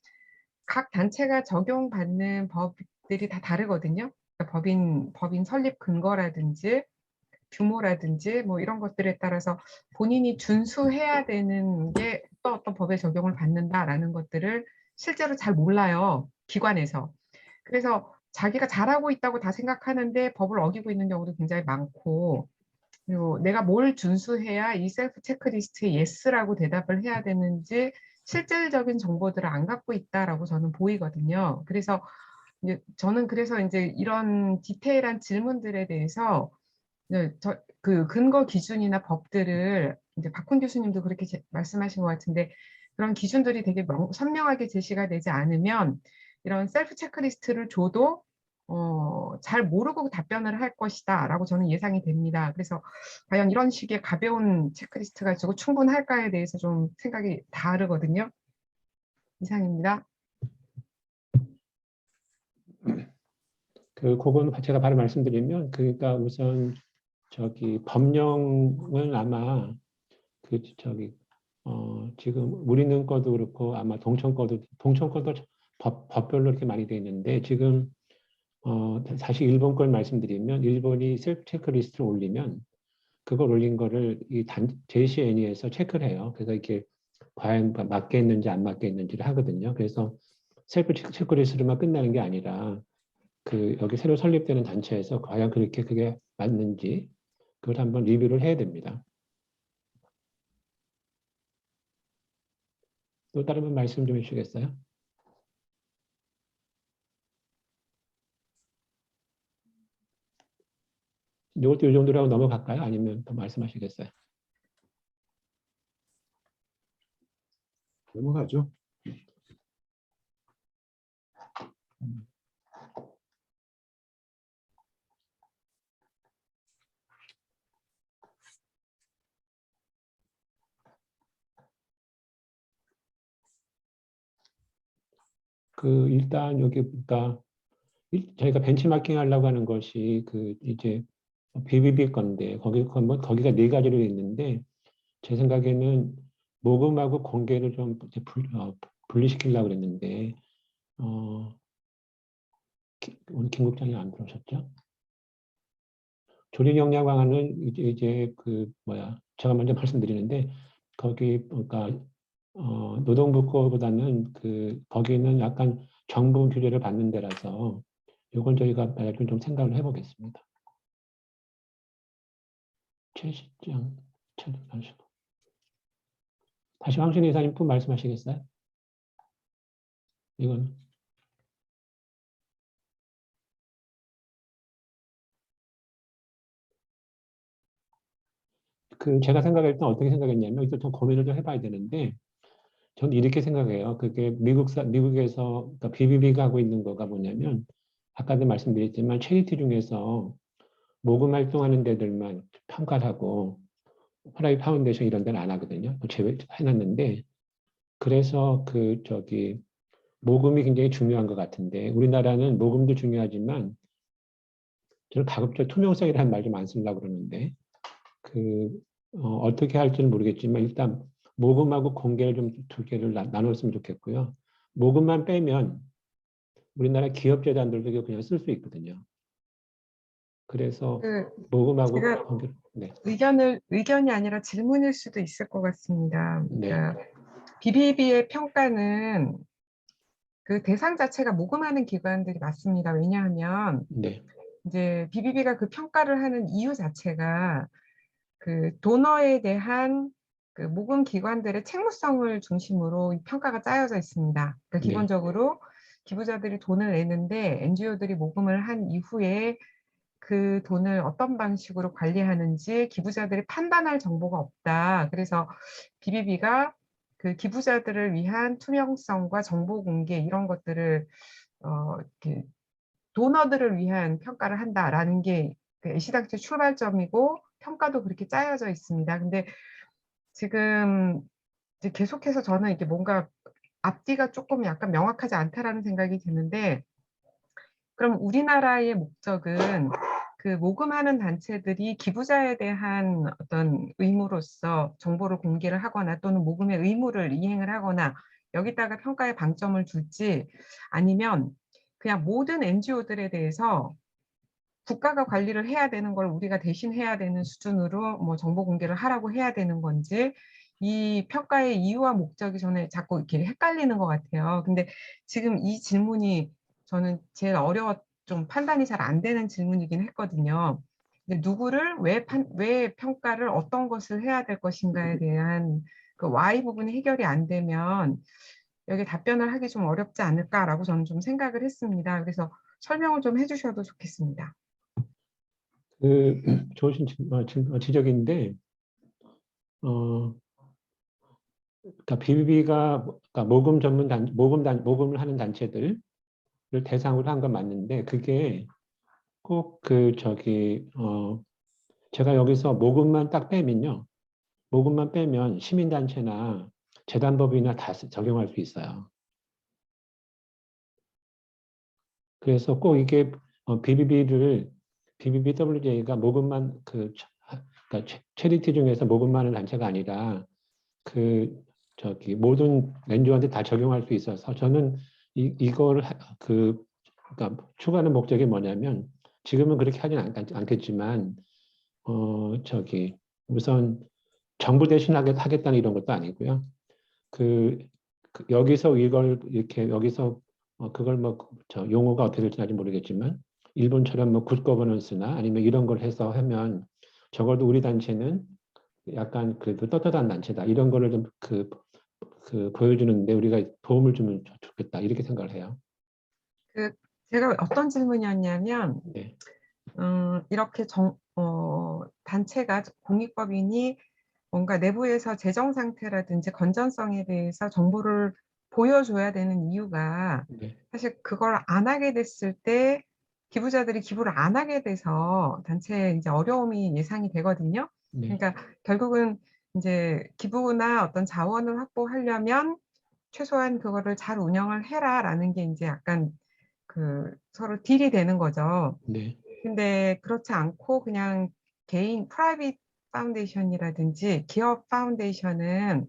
각 단체가 적용받는 법들이 다 다르거든요. 그러니까 법인 설립 근거라든지 규모라든지 뭐 이런 것들에 따라서 본인이 준수해야 되는 게 어떤 법에 적용을 받는다라는 것들을 실제로 잘 몰라요. 기관에서. 그래서 자기가 잘하고 있다고 다 생각하는데 법을 어기고 있는 경우도 굉장히 많고 그리고 내가 뭘 준수해야 이 셀프 체크리스트에 예스라고 대답을 해야 되는지 실질적인 정보들을 안 갖고 있다라고 저는 보이거든요. 그래서 저는 그래서 이제 이런 디테일한 질문들에 대해서 그 근거 기준이나 법들을 이제 박훈 교수님도 그렇게 말씀하신 것 같은데 그런 기준들이 되게 선명하게 제시가 되지 않으면 이런 셀프 체크리스트를 줘도 잘 모르고 답변을 할 것이다 라고 저는 예상이 됩니다. 그래서 과연 이런 식의 가벼운 체크리스트 가지고 충분할까에 대해서 좀 생각이 다르거든요. 이상입니다. 그건 제가 바로 말씀드리면 그러니까 우선 법령은 아마 지금 우리는 거도 그렇고 아마 동천 거도 법별로 이렇게 많이 돼 있는데 지금 사실 일본 걸 말씀드리면 일본이 셀프 체크리스트를 올리면 그걸 올린 거를 이 JCNE에서 체크를 해요. 그래서 이렇게 과연 맞겠는지 안 맞겠는지를 하거든요. 그래서 셀프 체크리스트로만 끝나는 게 아니라 여기 새로 설립되는 단체에서 과연 그게 맞는지 그걸 한번 리뷰를 해야 됩니다. 또 다른 분 말씀 좀 해주시겠어요? 이것도 이 정도로 하고 넘어갈까요? 아니면 더 말씀하시겠어요? 넘어가죠. 일단 여기 보니까 저희가 벤치마킹 하려고 하는 것이 이제 BBB 건데 거기가 네 가지로 있는데 제 생각에는 모금하고 공개를 좀 이제 분리시키려고 그랬는데 오늘 김 국장이 안 들어오셨죠? 조직 역량 방안은 이제 제가 먼저 말씀드리는데 거기 그러니까 노동부 거보다는 거기는 약간 정부 규제를 받는 데라서 이건 저희가 나중에 좀 생각을 해보겠습니다. 최 실장, 다시 황신혜 이사님 또 말씀하시겠어요? 이건 제가 생각할 때 어떻게 생각했냐면 이거 좀 고민을 좀 해봐야 되는데 저는 이렇게 생각해요. 그게 미국에서 그러니까 BBB가 하고 있는 거가 뭐냐면 아까도 말씀드렸지만 체리티 중에서 모금 활동하는 데들만 평가를 하고 프라이 파운데이션 이런 데는 안 하거든요. 제외해놨는데 그래서 모금이 굉장히 중요한 것 같은데 우리나라는 모금도 중요하지만 저는 가급적 투명성이라는 말 좀 안 쓰려고 그러는데 어떻게 할지는 모르겠지만 일단 모금하고 공개를 좀 두 개를 나눴으면 좋겠고요. 모금만 빼면 우리나라 기업 재단들도 이거 그냥 쓸 수 있거든요. 그래서 모금하고 제가 공개, 네. 의견이 아니라 질문일 수도 있을 것 같습니다. 네. 그러니까 BBB의 평가는 그 대상 자체가 모금하는 기관들이 맞습니다. 왜냐하면 네. 이제 BBB가 그 평가를 하는 이유 자체가 그 도너에 대한 그 모금 기관들의 책무성을 중심으로 이 평가가 짜여져 있습니다. 그러니까 네. 기본적으로 기부자들이 돈을 내는데 NGO들이 모금을 한 이후에 그 돈을 어떤 방식으로 관리하는지 기부자들이 판단할 정보가 없다. 그래서 BBB가 그 기부자들을 위한 투명성과 정보 공개 이런 것들을 이렇게 도너들을 위한 평가를 한다라는 게 그 애시당초 출발점이고 평가도 그렇게 짜여져 있습니다. 근데 지금 이제 계속해서 저는 이게 뭔가 앞뒤가 조금 약간 명확하지 않다라는 생각이 드는데 그럼 우리나라의 목적은 그 모금하는 단체들이 기부자에 대한 어떤 의무로서 정보를 공개를 하거나 또는 모금의 의무를 이행을 하거나 여기다가 평가의 방점을 둘지 아니면 그냥 모든 NGO들에 대해서 국가가 관리를 해야 되는 걸 우리가 대신 해야 되는 수준으로 뭐 정보 공개를 하라고 해야 되는 건지 이 평가의 이유와 목적이 저는 자꾸 이렇게 헷갈리는 것 같아요. 근데 지금 이 질문이 저는 제일 좀 판단이 잘 안 되는 질문이긴 했거든요. 근데 누구를 왜 평가를 어떤 것을 해야 될 것인가에 대한 그 why 부분이 해결이 안 되면 여기 답변을 하기 좀 어렵지 않을까라고 저는 좀 생각을 했습니다. 그래서 설명을 좀 해주셔도 좋겠습니다. 좋으신 지적인데, 그러니까 BBB가 그러니까 모금을 하는 단체들을 대상으로 한 건 맞는데, 그게 꼭 제가 여기서 모금만 딱 빼면요. 모금만 빼면 시민단체나 재단법이나 다 적용할 수 있어요. 그래서 꼭 이게 BBBWJ가 모금만 그러니까 체리티 중에서 모금만 하는 단체가 아니라 모든 NGO한테 다 적용할 수 있어서 저는 이걸 그러니까 추구하는 목적이 뭐냐면 지금은 그렇게 하진 않겠지만 우선 정부 대신 하겠다는 이런 것도 아니고요. 여기서 이걸 이렇게 여기서 그걸 용어가 어떻게 될지 아직 모르겠지만 일본처럼 굿 거버넌스나 아니면 이런 걸 해서 하면 적어도 우리 단체는 약간 그래도 떳떳한 단체다 이런 거를 좀 보여주는데 우리가 도움을 주면 좋겠다 이렇게 생각을 해요. 제가 어떤 질문이었냐면 네. 이렇게 단체가 공익법인이 뭔가 내부에서 재정 상태라든지 건전성에 대해서 정보를 보여줘야 되는 이유가 네. 사실 그걸 안 하게 됐을 때 기부자들이 기부를 안 하게 돼서 단체에 이제 어려움이 예상이 되거든요. 네. 그러니까 결국은 이제 기부나 어떤 자원을 확보하려면 최소한 그거를 잘 운영을 해라라는 게 이제 약간 서로 딜이 되는 거죠. 네. 근데 그렇지 않고 그냥 개인 프라이빗 파운데이션이라든지 기업 파운데이션은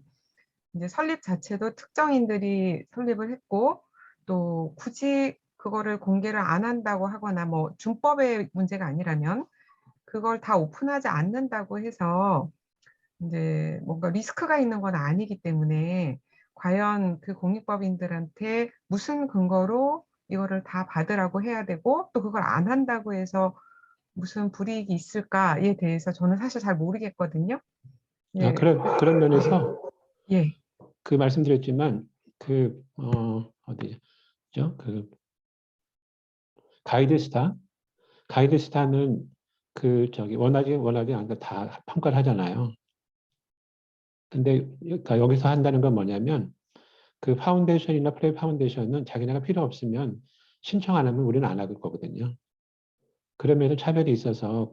이제 설립 자체도 특정인들이 설립을 했고 또 굳이 그거를 공개를 안 한다고 하거나 뭐 준법의 문제가 아니라면 그걸 다 오픈하지 않는다고 해서 이제 뭔가 리스크가 있는 건 아니기 때문에 과연 그 공익법인들한테 무슨 근거로 이거를 다 받으라고 해야 되고 또 그걸 안 한다고 해서 무슨 불이익이 있을까에 대해서 저는 사실 잘 모르겠거든요. 예, 그런 면에서 예, 그 말씀드렸지만 어디죠? 그 가이드스타는 그 저기 원하지 않는 다 평가를 하잖아요. 근데 그러니까 여기서 한다는 건 뭐냐면 그 파운데이션이나 프레 파운데이션은 자기네가 필요 없으면 신청 안 하면 우리는 안 할 거거든요. 그러면서 차별이 있어서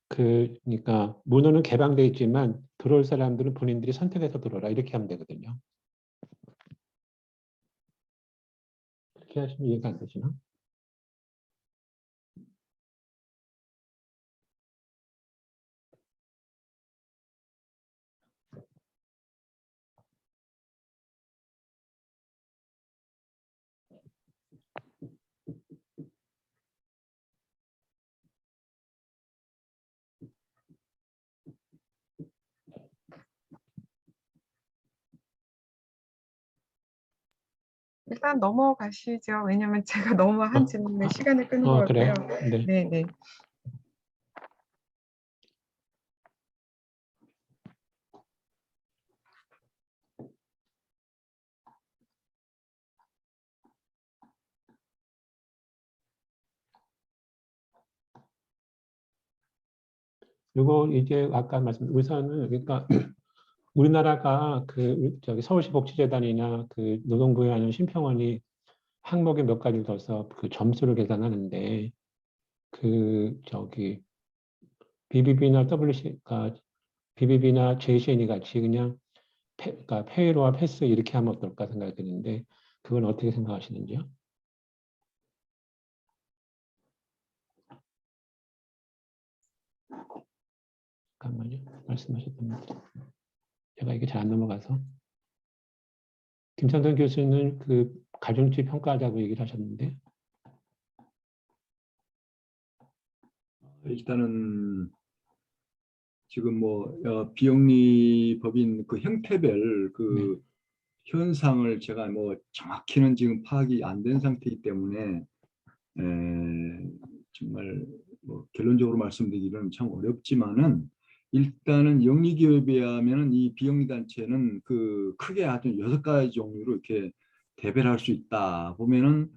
그러니까 문호는 개방돼 있지만 들어올 사람들은 본인들이 선택해서 들어오라 이렇게 하면 되거든요. 그렇게 하시면 이해가 안 되시나? 일단 넘어가시죠. 왜냐면 제가 너무 한 질문에 시간을 끄는 것 그래요? 같고요. 네. 네, 네. 그리고 이제 아까 우선은 그러니까 우리나라가 그 저기 서울시 복지재단이나 그 노동부에 하는 심평원이 항목에 몇 가지를 둬서 그 점수를 계산하는데 그 저기 BBB나 WC가 BBB나 JCN이 같이 그냥 그러니까 페이로와 패스 이렇게 하면 어떨까 생각이 드는데 그건 어떻게 생각하시는지요? 잠깐만요. 말씀하셨던 분들. 제가 이게 잘 안 넘어가서. 김창돈 교수는 그 가중치 평가하자고 얘기를 하셨는데 일단은 지금 뭐 비영리 법인 그 형태별 그 현상을 제가 뭐 정확히는 지금 파악이 안 된 상태이기 때문에 정말 뭐 결론적으로 말씀드리기는 참 어렵지만은 일단은 영리기업에 하면은 이 비영리 단체는 그 크게 아주 6가지 종류로 이렇게 대별할 수 있다 보면은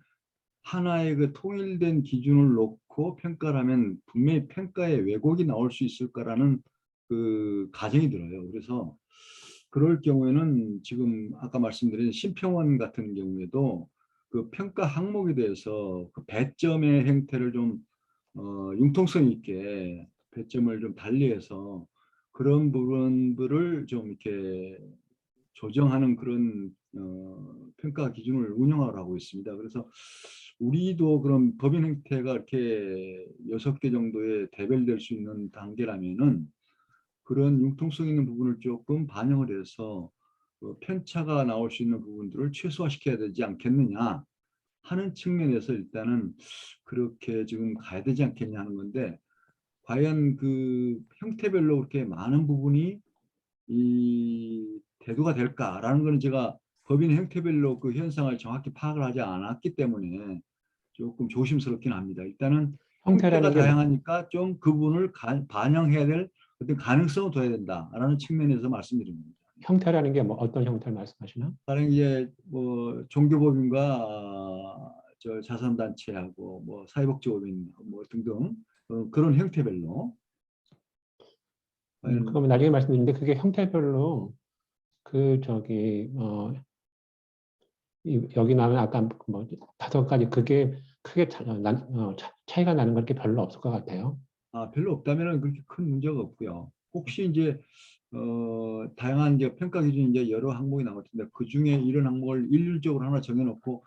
하나의 그 통일된 기준을 놓고 평가를 하면 분명히 평가에 왜곡이 나올 수 있을 거라는 그 가정이 들어요. 그래서 그럴 경우에는 지금 아까 말씀드린 심평원 같은 경우에도 그 평가 항목에 대해서 그 배점의 형태를 좀 융통성 있게 배점을 좀 달리해서 그런 부분들을 좀 이렇게 조정하는 그런 평가 기준을 운영하고 있습니다. 그래서 우리도 그런 법인 형태가 이렇게 6개 정도에 대별될 수 있는 단계라면은 그런 융통성 있는 부분을 조금 반영을 해서 편차가 나올 수 있는 부분들을 최소화시켜야 되지 않겠느냐 하는 측면에서 일단은 그렇게 지금 가야 되지 않겠냐 하는 건데 과연 그 형태별로 그렇게 많은 부분이 이 대두가 될까라는 것은 제가 법인 형태별로 그 현상을 정확히 파악을 하지 않았기 때문에 조금 조심스럽긴 합니다. 일단은 형태가 형태라는 게 다양하니까 좀 그분을 반영해야 될 어떤 가능성을 둬야 된다라는 측면에서 말씀드립니다. 형태라는 게 뭐 어떤 형태를 말씀하시나? 다른 이제 뭐 종교법인과 저 자선단체하고 뭐 사회복지법인 뭐 등등 그런 형태별로 그러면 나중에 말씀드리는데 그게 형태별로 그 저기 여기 나는 아까 뭐 5가지 그게 크게 차이가 나는 건 이렇게 별로 없을 것 같아요. 별로 없다면 그렇게 큰 문제가 없고요. 혹시 이제 다양한 이제 평가 기준이 이제 여러 항목이 나올 텐데 그 중에 이런 항목을 일률적으로 하나 정해놓고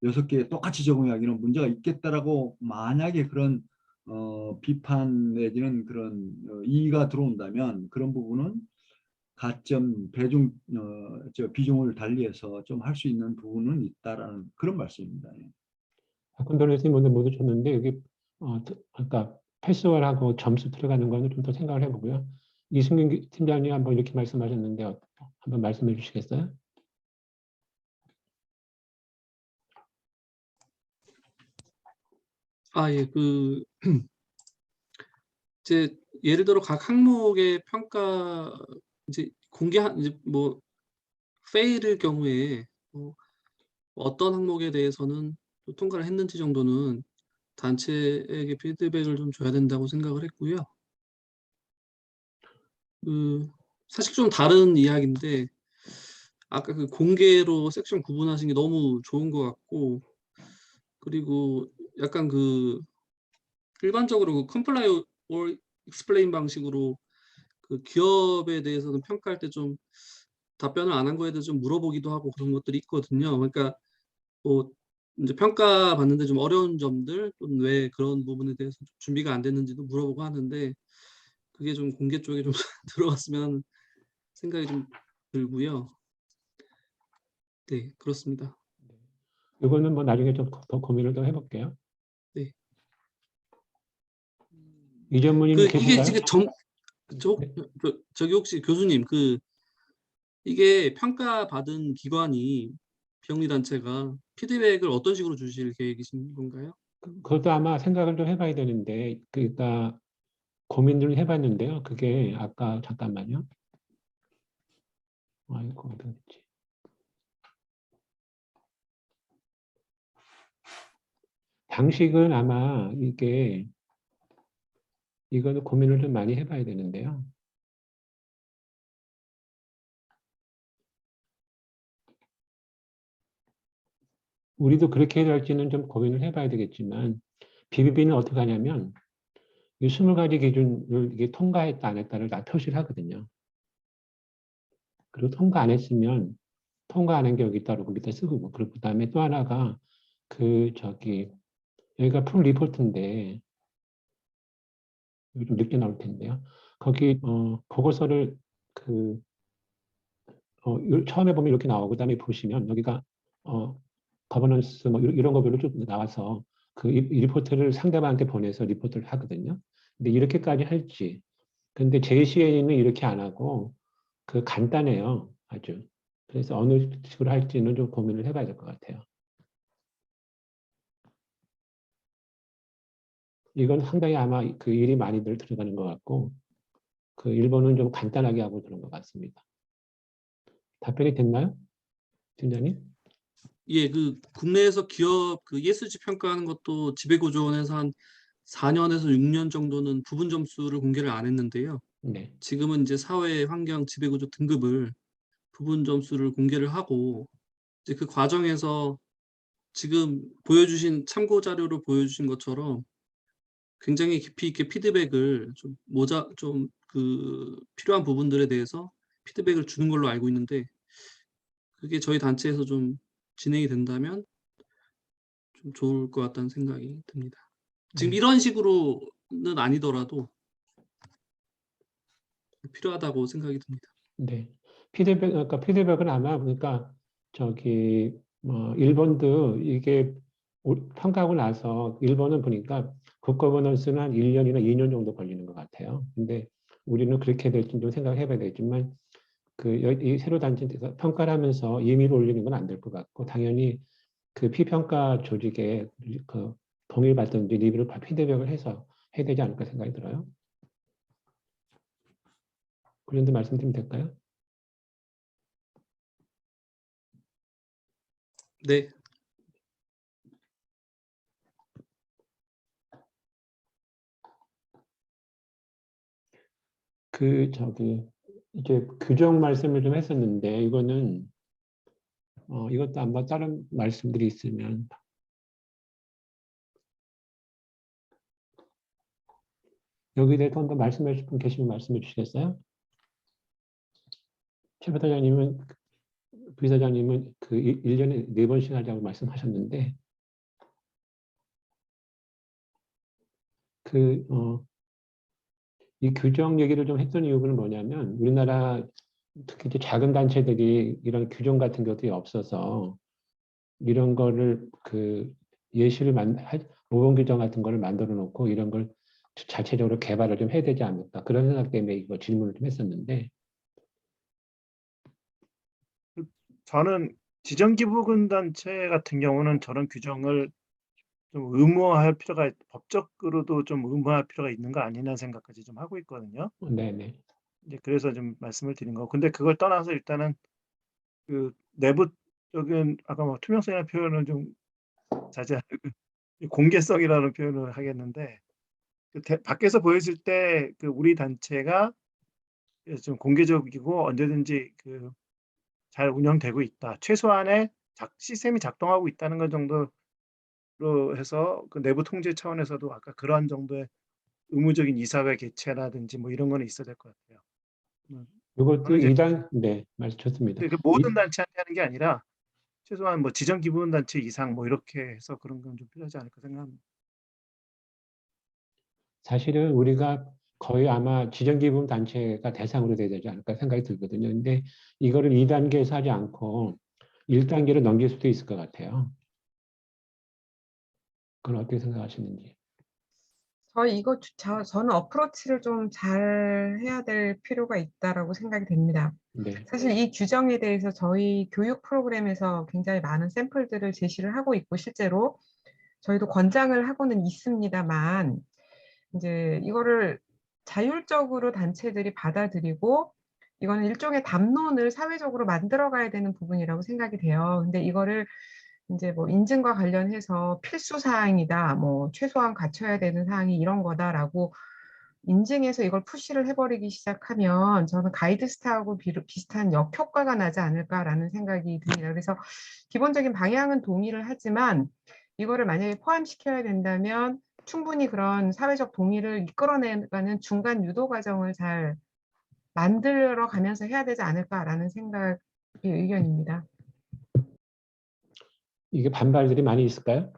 6개 똑같이 적용하기는 문제가 있겠다라고 만약에 그런 비판 내지는 그런 이의가 들어온다면 그런 부분은 가점 배중 비중을 달리해서 좀 할 수 있는 부분은 있다라는 그런 말씀입니다. 예. 박근 변호사님 오늘 못 오셨는데 여기 아까 패스월하고 점수 들어가는 거는 좀 더 생각을 해보고요. 이승균 팀장님 한번 이렇게 말씀하셨는데 한번 말씀해 주시겠어요? 예, 이제 예를 들어 각 항목의 평가 이제 공개한 이제 뭐 페일일 경우에 어떤 항목에 대해서는 또 통과를 했는지 정도는 단체에게 피드백을 좀 줘야 된다고 생각을 했고요. 사실 좀 다른 이야기인데 아까 그 공개로 섹션 구분하신 게 너무 좋은 것 같고, 그리고 약간 일반적으로 comply or explain 방식으로 그 기업에 대해서는 평가할 때 좀 답변을 안 한 거에 대해서 좀 물어보기도 하고 그런 것들이 있거든요. 그러니까 뭐 이제 평가받는데 좀 어려운 점들 또는 왜 그런 부분에 대해서 좀 준비가 안 됐는지도 물어보고 하는데 그게 좀 공개 쪽에 좀 들어갔으면 하는 생각이 좀 들고요. 네, 그렇습니다. 이거는 뭐 나중에 좀 더 고민을 더 해볼게요. 네. 이전무님 이게 계신가요? 네. 저기 혹시 교수님 이게 평가받은 기관이 비영리단체가 피드백을 어떤 식으로 주실 계획이신 건가요? 그것도 아마 생각을 좀 해봐야 되는데, 그러니까 고민을 해봤는데요. 그게 아까 잠깐만요. 아이고 어디 있지? 방식은 아마 이거는 고민을 좀 많이 해봐야 되는데요. 우리도 그렇게 해야 할지는 좀 고민을 해봐야 되겠지만, BBB는 어떻게 하냐면 이 20가지 기준을 이게 통과했다 안 했다를 다 표시를 하거든요. 그리고 통과 안 했으면 통과 안 한 게 여기 있다고 밑에 쓰고, 그리고 그다음에 또 하나가 여기가 풀 리포트인데 여기 좀 늦게 나올 텐데요. 거기 보고서를 처음에 보면 이렇게 나오고 그다음에 보시면 여기가 거버넌스 뭐 이런 거별로 쭉 나와서 이 리포트를 상대방한테 보내서 리포트를 하거든요. 근데 이렇게까지 할지. 근데 JCA는 이렇게 안 하고 간단해요. 아주. 그래서 어느 식으로 할지는 좀 고민을 해봐야 될 것 같아요. 이건 상당히 아마 일이 많이들 들어가는 것 같고 일본은 좀 간단하게 하고 그런 것 같습니다. 답변이 됐나요? 팀장님? 예, 국내에서 기업 ESG 평가하는 것도 지배구조원에서 한 4년에서 6년 정도는 부분 점수를 공개를 안 했는데요. 네. 지금은 이제 사회, 환경, 지배구조 등급을 부분 점수를 공개를 하고 이제 그 과정에서 지금 보여주신 참고 자료를 보여주신 것처럼 굉장히 깊이 있게 피드백을 필요한 부분들에 대해서 피드백을 주는 걸로 알고 있는데 그게 저희 단체에서 좀 진행이 된다면 좀 좋을 것 같다는 생각이 듭니다. 지금 네. 이런 식으로는 아니더라도 필요하다고 생각이 듭니다. 네. 피드백은 아마 일본도 이게 평가하고 나서 일본은 보니까 국가버넌스는 한 1년이나 2년 정도 걸리는 것 같아요. 근데 우리는 그렇게 될지 좀 생각을 해봐야 되겠지만 이 새로 단체에서 평가를 하면서 임의로 올리는 건 안 될 것 같고 당연히 피평가 조직에 동의를 받든지 리뷰를 피드백을 해서 해야 되지 않을까 생각이 들어요. 그 정도 말씀드리면 될까요? 네. 이제 규정 말씀을 좀 했었는데 이거는 이것도 아마 다른 말씀들이 있으면 여기에 대해서 한번 말씀해 주실 분 계시면 말씀해 주시겠어요? 최 부사장님은 부사장님은 1년에 4번씩 하자고 말씀하셨는데 이 규정 얘기를 좀 했던 이유는 뭐냐면 우리나라 특히 이제 작은 단체들이 이런 규정 같은 것들이 없어서 이런 거를 예시를 모범 규정 같은 거를 만들어 놓고 이런 걸 자체적으로 개발을 좀 해야 되지 않을까 그런 생각 때문에 이거 질문을 좀 했었는데. 저는 지정기부금 단체 같은 경우는 저런 규정을 좀 의무화할 필요가 법적으로도 좀 의무화할 필요가 있는 거 아니냐는 생각까지 좀 하고 있거든요. 네네. 이제 그래서 좀 말씀을 드린 거. 근데 그걸 떠나서 일단은 그 내부적인 아까 뭐 투명성이라는 표현을 좀 자제하고 공개성이라는 표현을 하겠는데 밖에서 보였을 때 우리 단체가 좀 공개적이고 언제든지 잘 운영되고 있다. 최소한의 시스템이 작동하고 있다는 것 정도로 해서 내부 통제 차원에서도 아까 그러한 정도의 의무적인 이사회 개최라든지 뭐 이런 거는 있어야 될 것 같아요. 이것도 저는 이제 2단, 네, 말씀 좋습니다. 모든 단체한테 하는 게 아니라 최소한 뭐 지정기부금단체 이상 뭐 이렇게 해서 그런 건 좀 필요하지 않을까 생각합니다. 사실은 우리가 거의 아마 지정기부금 단체가 대상으로 돼야 되지 않을까 생각이 들거든요. 근데 이거를 2단계에서 하지 않고 1단계로 넘길 수도 있을 것 같아요. 그건 어떻게 생각하시는지. 저는 어프로치를 좀 잘 해야 될 필요가 있다라고 생각이 됩니다. 네. 사실 이 규정에 대해서 저희 교육 프로그램에서 굉장히 많은 샘플들을 제시를 하고 있고 실제로 저희도 권장을 하고는 있습니다만 이제 이거를 자율적으로 단체들이 받아들이고 이거는 일종의 담론을 사회적으로 만들어가야 되는 부분이라고 생각이 돼요. 근데 이거를 이제 뭐 인증과 관련해서 필수 사항이다, 뭐 최소한 갖춰야 되는 사항이 이런 거다라고 인증해서 이걸 푸시를 해버리기 시작하면 저는 가이드스타하고 비슷한 역효과가 나지 않을까라는 생각이 듭니다. 그래서 기본적인 방향은 동의를 하지만 이거를 만약에 포함시켜야 된다면 충분히 그런 사회적 동의를 이끌어내가는 중간 유도 과정을 잘 만들어 가면서 해야 되지 않을까라는 생각의 의견입니다. 이게 반발들이 많이 있을까요?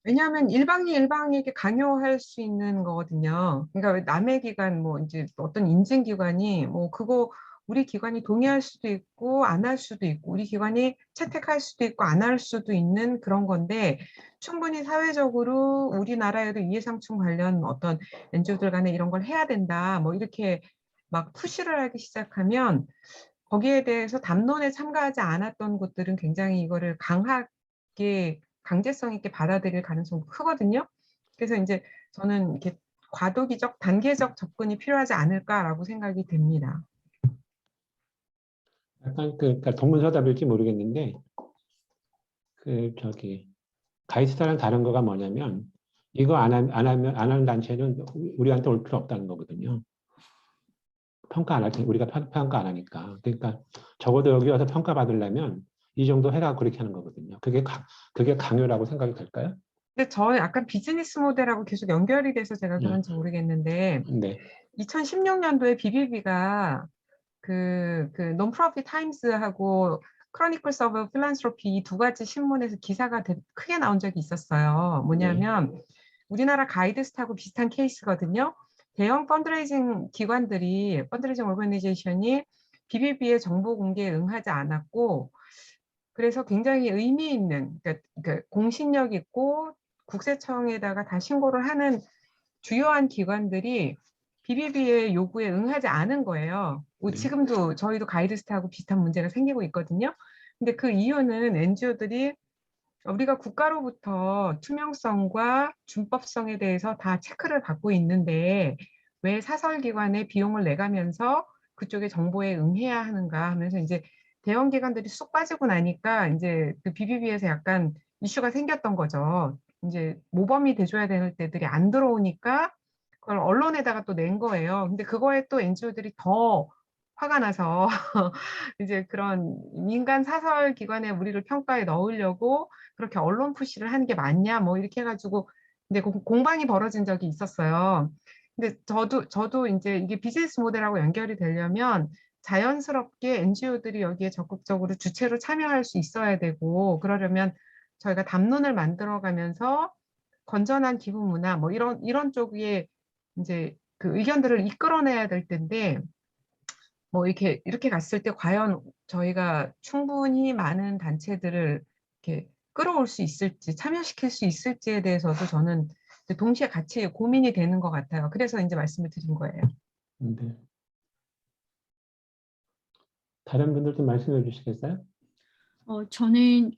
왜냐하면 일방에게 강요할 수 있는 거거든요. 그러니까 남의 기관, 뭐 이제 어떤 인증기관이 뭐 그거 우리 기관이 동의할 수도 있고 안 할 수도 있고 우리 기관이 채택할 수도 있고 안 할 수도 있는 그런 건데 충분히 사회적으로 우리나라에도 이해상충 관련 어떤 NGO들 간에 이런 걸 해야 된다. 뭐 이렇게 막 푸시를 하기 시작하면 거기에 대해서 담론에 참가하지 않았던 곳들은 굉장히 이거를 강하게 강제성 있게 받아들일 가능성이 크거든요. 그래서 이제 저는 이렇게 과도기적, 단계적 접근이 필요하지 않을까라고 생각이 됩니다. 약간 그러니까 동문서답일지 모르겠는데 가이드스타랑 다른 거가 뭐냐면 이거 안 하는 단체는 우리한테 올 필요 없다는 거거든요. 평가 안 할 테 우리가 평가 안 하니까. 그러니까 적어도 여기 와서 평가 받으려면 이 정도 해라 그렇게 하는 거거든요. 그게 강요라고 생각이 될까요? 근데 저 약간 비즈니스 모델하고 계속 연결이 돼서 제가 그런지 모르겠는데 네. 2016년도에 BBB가 그 논프로핏 타임스하고 크로니클스 오브 필란스로피 이 두 가지 신문에서 기사가 크게 나온 적이 있었어요. 뭐냐면 우리나라 가이드스타하고 비슷한 케이스거든요. 대형 펀드레이징 기관들이 펀드레이징 오르가니제이션이 BBB의 정보 공개에 응하지 않았고 그래서 굉장히 의미 있는 그러니까 공신력 있고 국세청에다가 다 신고를 하는 주요한 기관들이 BBB의 요구에 응하지 않은 거예요. 지금도 저희도 가이드스타하고 비슷한 문제가 생기고 있거든요. 근데 그 이유는 NGO들이 우리가 국가로부터 투명성과 준법성에 대해서 다 체크를 받고 있는데 왜 사설기관에 비용을 내가면서 그쪽의 정보에 응해야 하는가 하면서 이제 대형 기관들이 쑥 빠지고 나니까 이제 그 BBB에서 약간 이슈가 생겼던 거죠. 이제 모범이 돼줘야 되는 때들이 안 들어오니까 그걸 언론에다가 또 낸 거예요. 근데 그거에 또 NGO들이 더 화가 나서 이제 그런 민간 사설 기관에 우리를 평가에 넣으려고 그렇게 언론 푸시를 하는 게 맞냐 뭐 이렇게 해가지고 근데 공방이 벌어진 적이 있었어요. 근데 저도 이제 이게 비즈니스 모델하고 연결이 되려면 자연스럽게 NGO들이 여기에 적극적으로 주체로 참여할 수 있어야 되고 그러려면 저희가 담론을 만들어 가면서 건전한 기부 문화 뭐 이런 쪽에 이제 그 의견들을 이끌어내야 될 텐데 뭐 이렇게 갔을 때 과연 저희가 충분히 많은 단체들을 이렇게 끌어올 수 있을지 참여시킬 수 있을지에 대해서도 저는 동시에 같이 고민이 되는 것 같아요. 그래서 이제 말씀을 드린 거예요. 네. 다른 분들 좀 말씀해 주시겠어요? 저는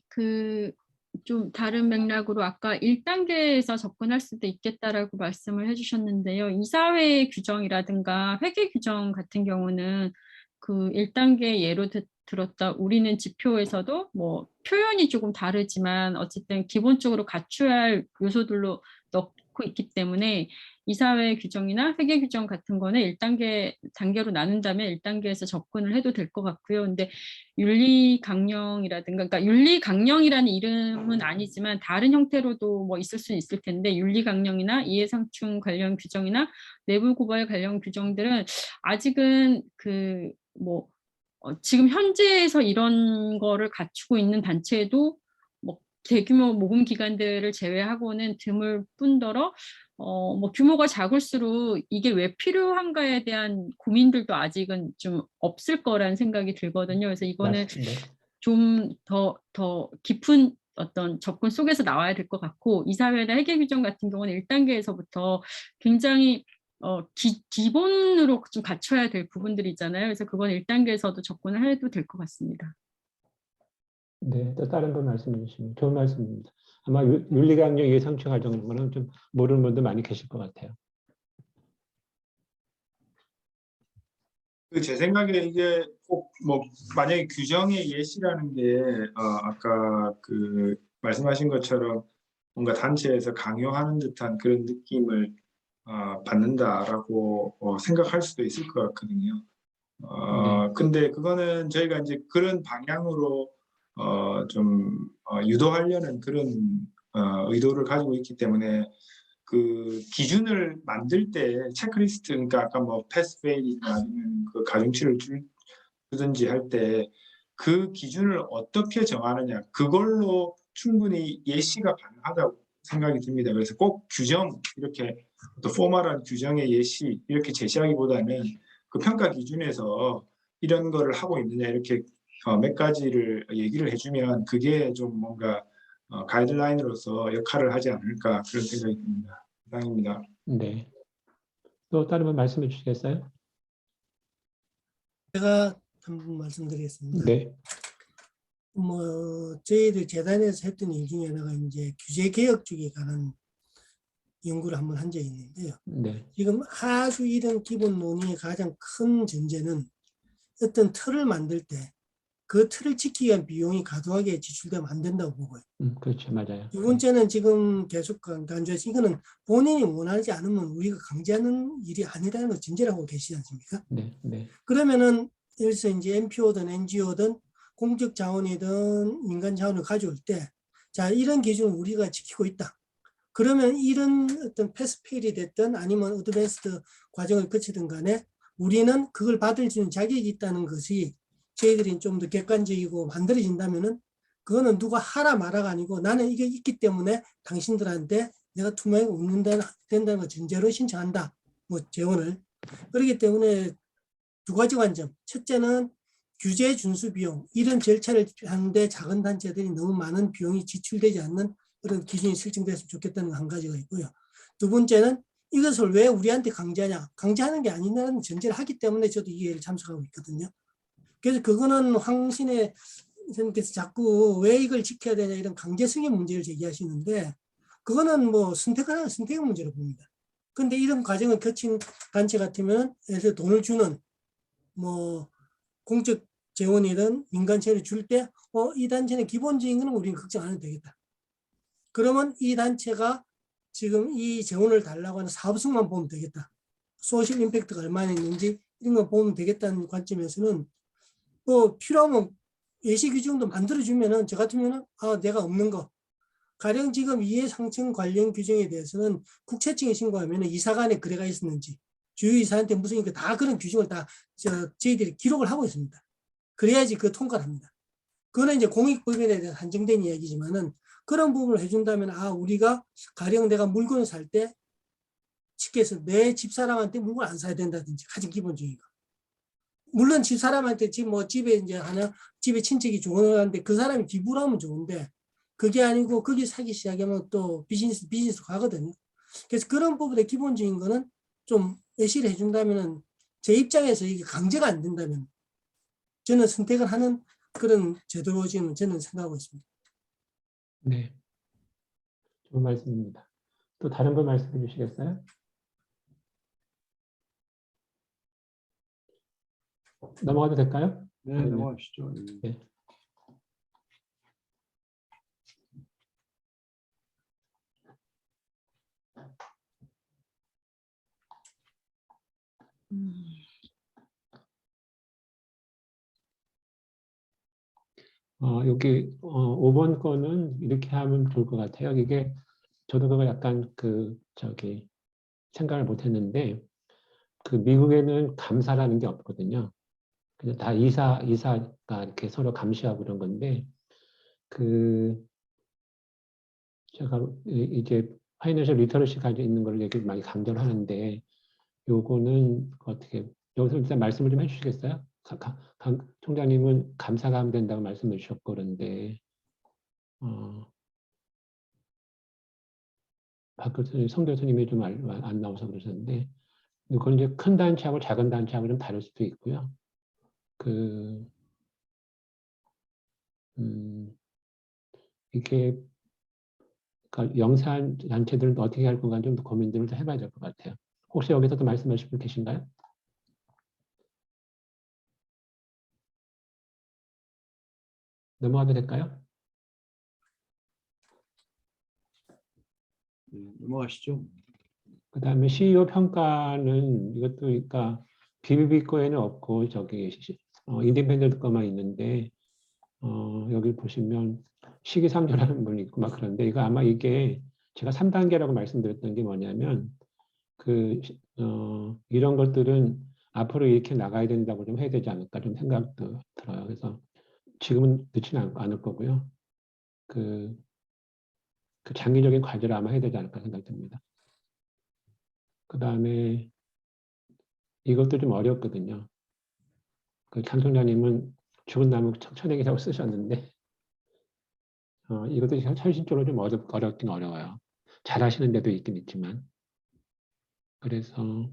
좀 다른 맥락으로 아까 1단계에서 접근할 수도 있겠다라고 말씀을 해주셨는데요. 이사회 규정이라든가 회계 규정 같은 경우는 그 1단계 예로 들었다 우리는 지표에서도 뭐 표현이 조금 다르지만 어쨌든 기본적으로 갖춰야 할 요소들로 넣고 있기 때문에 이사회 규정이나 회계 규정 같은 거는 1단계로 나눈다면 1단계에서 접근을 해도 될 것 같고요. 근데 윤리강령이라든가, 그러니까 윤리강령이라는 이름은 아니지만 다른 형태로도 뭐 있을 수는 있을 텐데 윤리강령이나 이해상충 관련 규정이나 내부고발 관련 규정들은 아직은 지금 현재에서 이런 거를 갖추고 있는 단체도 뭐 대규모 모금 기관들을 제외하고는 드물 뿐더러 뭐 규모가 작을수록 이게 왜 필요한가에 대한 고민들도 아직은 좀 없을 거라는 생각이 들거든요. 그래서 이거는 맞습니다. 좀 더 깊은 어떤 접근 속에서 나와야 될 것 같고 이사회나 회계 규정 같은 경우는 1단계에서부터 굉장히 기본으로 좀 갖춰야 될 부분들이 있잖아요. 그래서 그건 1단계에서도 접근을 해도 될 것 같습니다. 네, 또 다른 분 말씀해 주시면 좋은 말씀입니다. 아마 윤리강령 이해상충 과정은 좀 모르는 분도 많이 계실 것 같아요. 제 생각에 이게 꼭 뭐 만약에 규정의 예시라는 게 아까 그 말씀하신 것처럼 뭔가 단체에서 강요하는 듯한 그런 느낌을 받는다라고 생각할 수도 있을 것 같거든요. 근데 그거는 저희가 이제 그런 방향으로 좀 유도하려는 그런 의도를 가지고 있기 때문에 그 기준을 만들 때 체크리스트, 그러니까 아까 뭐 패스 페일이나 아니면 그 가중치를 주든지 할 때 그 기준을 어떻게 정하느냐, 그걸로 충분히 예시가 가능하다고 생각이 듭니다. 그래서 꼭 규정, 이렇게 또 포멀한 규정의 예시 이렇게 제시하기보다는 그 평가 기준에서 이런 거를 하고 있느냐 이렇게 몇 가지를 얘기를 해주면 그게 좀 뭔가 가이드라인으로서 역할을 하지 않을까 그런 생각이 듭니다. 이상입니다. 네. 또 다른 분 말씀해 주시겠어요? 제가 한번 말씀드리겠습니다. 네. 뭐 저희들 재단에서 했던 일 중에 하나가 이제 규제 개혁 쪽에 관한 연구를 한번 한 적이 있는데요. 네. 지금 아주 이런 기본 논의의 가장 큰 전제는 어떤 틀을 만들 때 그 틀을 지키기 위한 비용이 과도하게 지출되면 안 된다고 보고요. 그렇죠. 맞아요. 두 번째는 지금 계속 강조해서 이거는 본인이 원하지 않으면 우리가 강제하는 일이 아니라는 걸 전제를 하고 계시지 않습니까? 네. 네. 그러면은 여기서 이제 NPO든 NGO든 공적 자원이든 민간 자원을 가져올 때, 자, 이런 기준을 우리가 지키고 있다. 그러면 이런 어떤 패스페일이 됐든 아니면 어드밴스드 과정을 거치든 간에 우리는 그걸 받을 수 있는 자격이 있다는 것이 저희들이 좀 더 객관적이고 만들어진다면은 그거는 누가 하라 마라가 아니고 나는 이게 있기 때문에 당신들한테 내가 투명하게 운영된다는 걸 전제로 신청한다. 뭐 재원을. 그렇기 때문에 두 가지 관점. 첫째는 규제 준수 비용. 이런 절차를 하는데 작은 단체들이 너무 많은 비용이 지출되지 않는 그런 기준이 설정됐으면 좋겠다는 한 가지가 있고요. 두 번째는 이것을 왜 우리한테 강제하냐. 강제하는 게 아니라는 전제를 하기 때문에 저도 이 회의를 참석하고 있거든요. 그래서 그거는 황신혜 선생님께서 자꾸 왜 이걸 지켜야 되냐 이런 강제성의 문제를 제기하시는데 그거는 뭐 선택의 문제로 봅니다. 그런데 이런 과정을 거친 단체 같으면 예를 들어 돈을 주는 뭐 공적 재원이든 민간체를 줄 때 이 단체는 기본적인 거는 우리는 걱정 안 해도 되겠다. 그러면 이 단체가 지금 이 재원을 달라고 하는 사업성만 보면 되겠다. 소셜 임팩트가 얼마나 있는지 이런 거 보면 되겠다는 관점에서는 뭐 필요하면 예시 규정도 만들어주면은 저 같으면은 내가 없는 거 가령 지금 이해상층 관련 규정에 대해서는 국세청에 신고하면 이사간에 거래가 있었는지 주요이사한테 무슨 다 그런 규정을 다 저희들이 기록을 하고 있습니다. 그래야지 그 통과를 합니다. 그거는 이제 공익법인에 대해서 한정된 이야기지만은 그런 부분을 해준다면 우리가 가령 내가 물건을 살 때 쉽게해서 내 집사람한테 물건 안 사야 된다든지 가장 기본적인 거. 물론 집사람한테 지금 뭐 집에 이제 집에 친척이 좋아하는데 그 사람이 기부를 하면 좋은데 그게 아니고 거기 사기 시작하면 또 비즈니스 가거든요. 그래서 그런 부분에 기본적인 거는 좀 예시를 해준다면은 제 입장에서 이게 강제가 안 된다면 저는 선택을 하는 그런 제도로 지금 저는 생각하고 있습니다. 네, 좋은 말씀입니다. 또 다른 거 말씀해 주시겠어요? 넘어가도 될까요? 네, 아니면- 넘어가시죠. 네. 여기 5번 거는 이렇게 하면 좋을 것 같아요. 이게 저도 그거 약간 생각을 못 했는데 그 미국에는 감사라는 게 없거든요. 그냥 다 이사가 이렇게 서로 감시하고 그런 건데 제가 이제 파이낸셜 리터러시 가지고 있는 걸 얘기 많이 강조를 하는데 요거는 어떻게 여기서 일단 말씀을 좀 해주시겠어요? 강 총장님은 감사가 하면 된다고 말씀해 주셨고 그런데 박 교수님, 성 교수님이 좀 안 나와서 그러셨는데 그건 이제 큰 단체하고 작은 단체하고 좀 다를 수도 있고요. 이게 그러니까 영세한 단체들은 어떻게 할 건가 좀 더 고민들을 좀 해봐야 될 것 같아요. 혹시 여기서도 말씀하실 분 계신가요? 넘어가도 될까요? 네, 넘어가시죠. 그 다음에 CEO 평가는 이것도 그러니까 BBB 거에는 없고 인디펜던트 거만 있는데 여기 보시면 시기상조라는 분이 있고 막 그런데 이거 아마 이게 제가 3단계라고 말씀드렸던 게 뭐냐면 이런 것들은 앞으로 이렇게 나가야 된다고 좀 해야 되지 않을까 좀 생각도 들어요. 그래서 지금은 늦지는 않을 거고요. 그 장기적인 과제를 아마 해야 되지 않을까 생각이 듭니다. 그 다음에 이것도 좀 어렵거든요. 장 총장님은 죽은 나무 천행이라고 쓰셨는데 이것도 현실적으로 좀 어렵긴 어려워요. 잘하시는 데도 있긴 있지만 그래서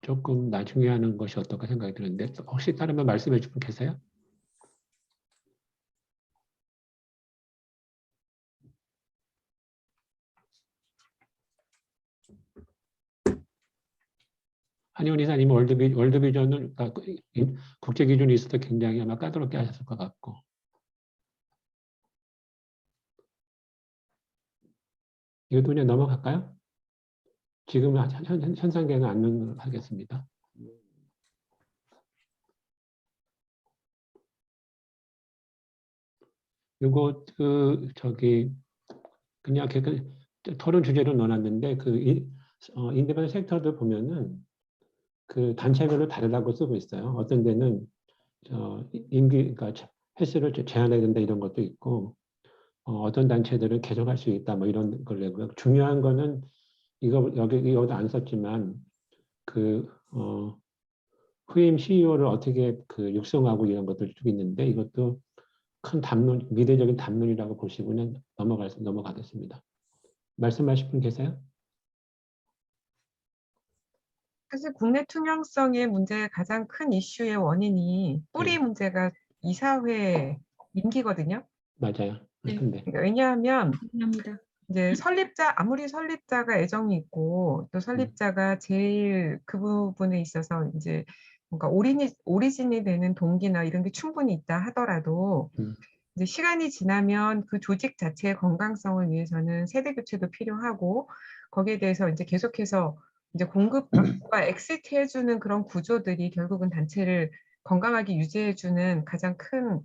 조금 나중에 하는 것이 어떨까 생각이 드는데 혹시 다른 분 말씀해 주실 분 계세요? 한의원 이사님 월드비전은 국제 기준이 있어서 굉장히 아마 까다롭게 하셨을 것 같고 이것도 그냥 넘어갈까요? 지금 현상계는 안 하겠습니다. 이거 그냥 토론 주제로 넣어놨는데 인디펜던트 섹터들 보면은 그 단체별로 다르다고 쓰고 있어요. 어떤 데는 그러니까 횟수를 제한해야 된다 이런 것도 있고 어떤 단체들은 계속할 수 있다 뭐 이런 걸 내고요. 중요한 거는 여기도 안 썼지만 후임 CEO를 어떻게 육성하고 이런 것들 쭉 있는데 이것도 큰 미래적인 담론이라고 보시고는 넘어가겠습니다. 말씀하실 분 계세요? 사실 국내 투명성의 문제의 가장 큰 이슈의 원인이 뿌리 네. 문제가 이사회 임기거든요. 맞아요. 네. 근데 그러니까 왜냐하면 감사합니다. 이제 아무리 설립자가 애정이 있고 또 설립자가 제일 그 부분에 있어서 이제 뭔가 오리진이 되는 동기나 이런 게 충분히 있다 하더라도 이제 시간이 지나면 그 조직 자체의 건강성을 위해서는 세대 교체도 필요하고 거기에 대해서 이제 계속해서 이제 공급과 엑시트 해주는 그런 구조들이 결국은 단체를 건강하게 유지해주는 가장 큰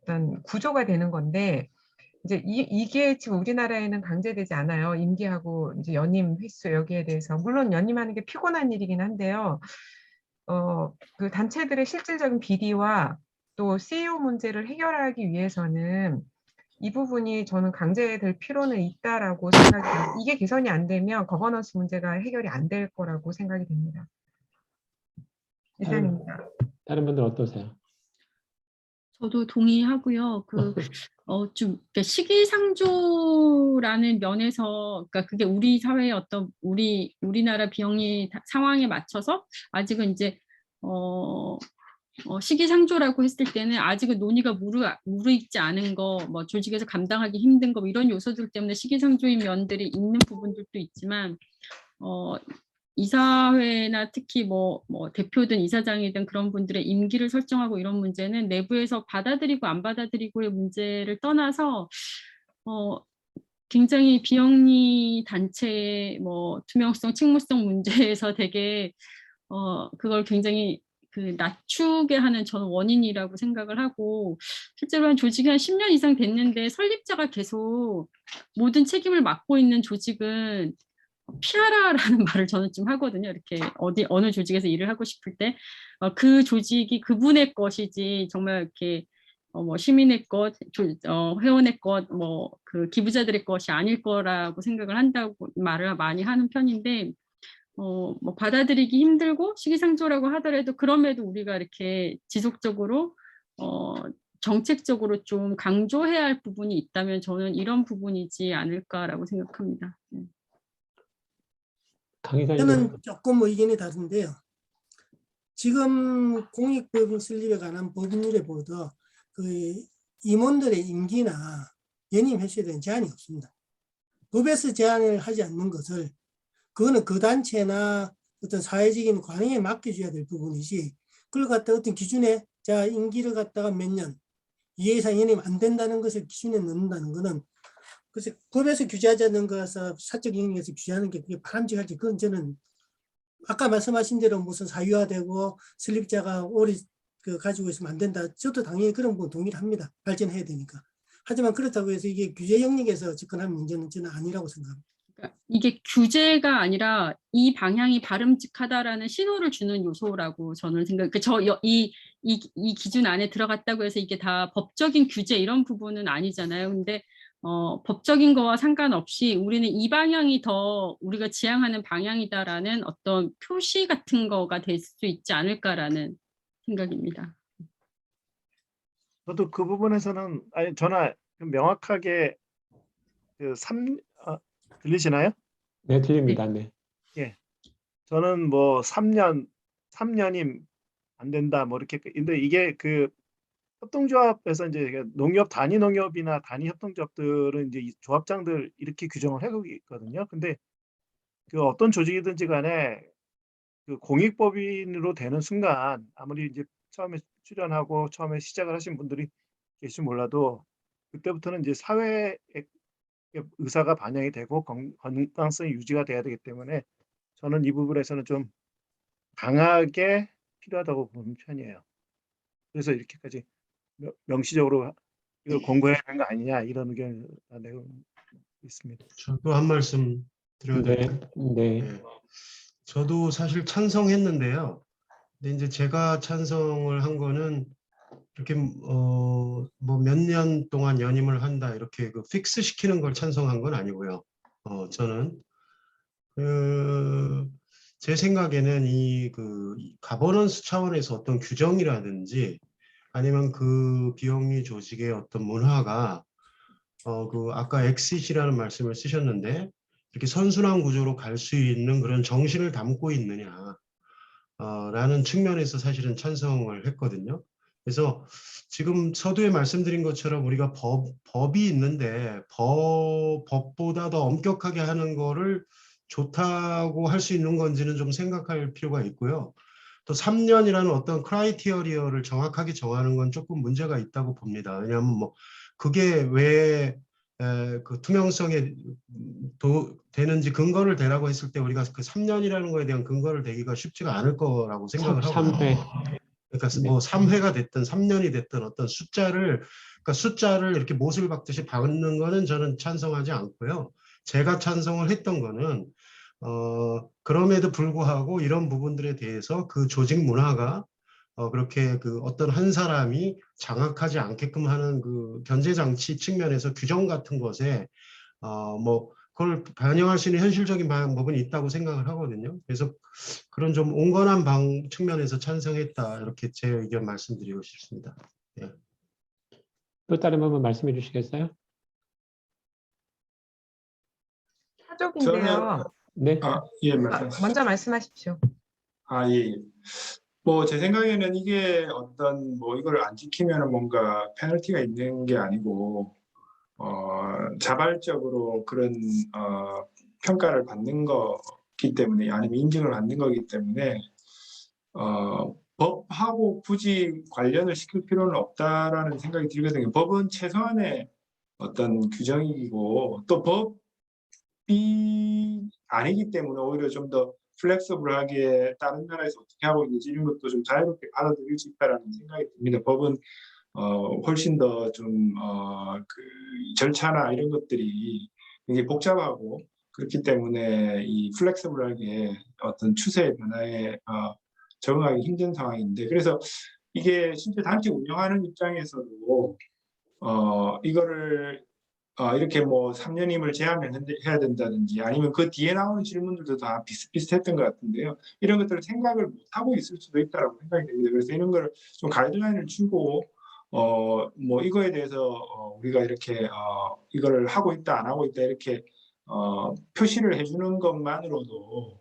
어떤 구조가 되는 건데 이제 이게 지금 우리나라에는 강제되지 않아요. 임기하고 이제 연임 횟수 여기에 대해서 물론 연임하는 게 피곤한 일이긴 한데요. 그 단체들의 실질적인 비리와 또 CEO 문제를 해결하기 위해서는 이 부분이 저는 강제될 필요는 있다라고 생각이 됩니다. 이게 개선이 안 되면 거버넌스 문제가 해결이 안 될 거라고 생각이 됩니다. 이상입니다. 다른 분들 어떠세요? 저도 동의하고요. 좀 시기상조라는 면에서, 그러니까 그게 우리 사회의 어떤 우리나라 비영리 상황에 맞춰서 아직은 이제 시기상조라고 했을 때는 아직은 논의가 무르익지 않은 거, 뭐 조직에서 감당하기 힘든 거, 이런 요소들 때문에 시기상조인 면들이 있는 부분들도 있지만, 이사회나 특히 뭐 대표든 이사장이든 그런 분들의 임기를 설정하고 이런 문제는 내부에서 받아들이고 안 받아들이고의 문제를 떠나서 굉장히 비영리 단체의 뭐 투명성, 책무성 문제에서 되게 그걸 굉장히 낮추게 하는 저는 원인이라고 생각을 하고, 실제로 한 조직이 한 10년 이상 됐는데 설립자가 계속 모든 책임을 맡고 있는 조직은 피하라라는 말을 저는 좀 하거든요. 이렇게 어느 조직에서 일을 하고 싶을 때 그 조직이 그분의 것이지 정말 이렇게 뭐 시민의 것, 회원의 것, 뭐 그 기부자들의 것이 아닐 거라고 생각을 한다고 말을 많이 하는 편인데, 뭐 받아들이기 힘들고 시기상조라고 하더라도 그럼에도 우리가 이렇게 지속적으로 정책적으로 좀 강조해야 할 부분이 있다면 저는 이런 부분이지 않을까라고 생각합니다. 강 이사님, 저는 조금 의견이 다른데요. 지금 공익법인 설립에 관한 법률에 보도 임원들의 임기나 연임 횟수에 대한 제한이 없습니다. 법에서 제한을 하지 않는 것을 그거는 그 단체나 어떤 사회적인 관행에 맡겨줘야 될 부분이지, 그걸 갖다가 어떤 기준에 자 임기를 갖다가 몇 년 이해 이상 연임 안 된다는 것을 기준에 넣는다는 것은, 그래서 법에서 규제하지 않는 것에서 사적 영역에서 규제하는 게 그게 바람직할지, 그건 저는 아까 말씀하신 대로 무슨 사유화되고 설립자가 오래 가지고 있으면 안 된다. 저도 당연히 그런 부분 동의를 합니다. 발전해야 되니까. 하지만 그렇다고 해서 이게 규제 영역에서 접근하는 문제는 저는 아니라고 생각합니다. 그러니까 이게 규제가 아니라 이 방향이 바람직하다라는 신호를 주는 요소라고 저는 생각. 이 기준 안에 들어갔다고 해서 이게 다 법적인 규제 이런 부분은 아니잖아요. 근데 법적인 거와 상관없이 우리는 이 방향이 더 우리가 지향하는 방향이다라는 어떤 표시 같은 거가 될 수 있지 않을까라는 생각입니다. 저도 그 부분에서는 저는 명확하게 들리시나요? 네, 들립니다. 네. 예. 저는 뭐 3년이 안 된다 뭐 이렇게. 근데 이게 협동조합에서 이제 농협 단위 농협이나 단위 협동조합들은 이제 이 조합장들 이렇게 규정을 하고 있거든요. 근데 어떤 조직이든지 간에 공익법인으로 되는 순간 아무리 이제 처음에 출연하고 처음에 시작을 하신 분들이 계실지 몰라도 그때부터는 이제 사회의 의사가 반영이 되고 건강성이 유지가 돼야 되기 때문에 저는 이 부분에서는 좀 강하게 필요하다고 보는 편이에요. 그래서 이렇게까지 명시적으로 이걸 공고해야 하는 거 아니냐 이런 의견을 내고 있습니다. 저도 한 말씀 드려도 네, 될까요? 네. 네. 저도 사실 찬성했는데요. 근데 이제 제가 찬성을 한 거는 이렇게 뭐 몇 년 동안 연임을 한다 이렇게 픽스 시키는 걸 찬성한 건 아니고요. 저는 제 생각에는 이 가버넌스 차원에서 어떤 규정이라든지 아니면 그 비영리 조직의 어떤 문화가 아까 엑싯이라는 말씀을 쓰셨는데 이렇게 선순환 구조로 갈 수 있는 그런 정신을 담고 있느냐 라는 측면에서 사실은 찬성을 했거든요. 그래서 지금 서두에 말씀드린 것처럼 우리가 법이 있는데 법보다 더 엄격하게 하는 거를 좋다고 할 수 있는 건지는 좀 생각할 필요가 있고요. 또 3년이라는 어떤 크라이테리어를 정확하게 정하는 건 조금 문제가 있다고 봅니다. 왜냐하면 뭐 그게 왜 그 투명성에 되는지 근거를 대라고 했을 때 우리가 그 3년이라는 거에 대한 근거를 대기가 쉽지가 않을 거라고 생각을 하고 3회. 그러니까 뭐 3회가 됐든 3년이 됐든 어떤 숫자를 이렇게 못을 박듯이 박는 거는 저는 찬성하지 않고요. 제가 찬성을 했던 거는 그럼에도 불구하고 이런 부분들에 대해서 그 조직 문화가 그렇게 그 어떤 한 사람이 장악하지 않게끔 하는 그 견제 장치 측면에서 규정 같은 것에 뭐 그걸 반영할 수 있는 현실적인 방법은 있다고 생각을 하거든요. 그래서 그런 좀 온건한 측면에서 찬성했다 이렇게 제 의견 말씀드리고 싶습니다. 예. 또 다른 부분 말씀해 주시겠어요? 사족인데요. 네. 예, 말씀하세요. 먼저 말씀하십시오. 예. 뭐 제 생각에는 이게 어떤 뭐 이걸 안 지키면 뭔가 페널티가 있는 게 아니고 자발적으로 그런 평가를 받는 거기 때문에 아니면 인증을 받는 거기 때문에 법하고 굳이 관련을 시킬 필요는 없다라는 생각이 들거든요. 법은 최소한의 어떤 규정이고 또 법이 아니기 때문에 오히려 좀 더 플렉서블하게 다른 나라에서 어떻게 하고 있는지 이런 것도 좀 자유롭게 받아들일 수 있다라는 생각이 듭니다. 법은 훨씬 더 좀 그 절차나 이런 것들이 굉장히 복잡하고 그렇기 때문에 이 플렉서블하게 어떤 추세의 변화에 적응하기 힘든 상황인데 그래서 이게 실제 단체 운영하는 입장에서도 이거를 이렇게 뭐 3년임을 제한해야 된다든지 아니면 그 뒤에 나오는 질문들도 다 비슷비슷했던 것 같은데요. 이런 것들을 생각을 못하고 있을 수도 있다고 생각이 됩니다. 그래서 이런 거를 좀 가이드라인을 주고 뭐 이거에 대해서 우리가 이렇게 이거를 하고 있다 안 하고 있다 이렇게 표시를 해주는 것만으로도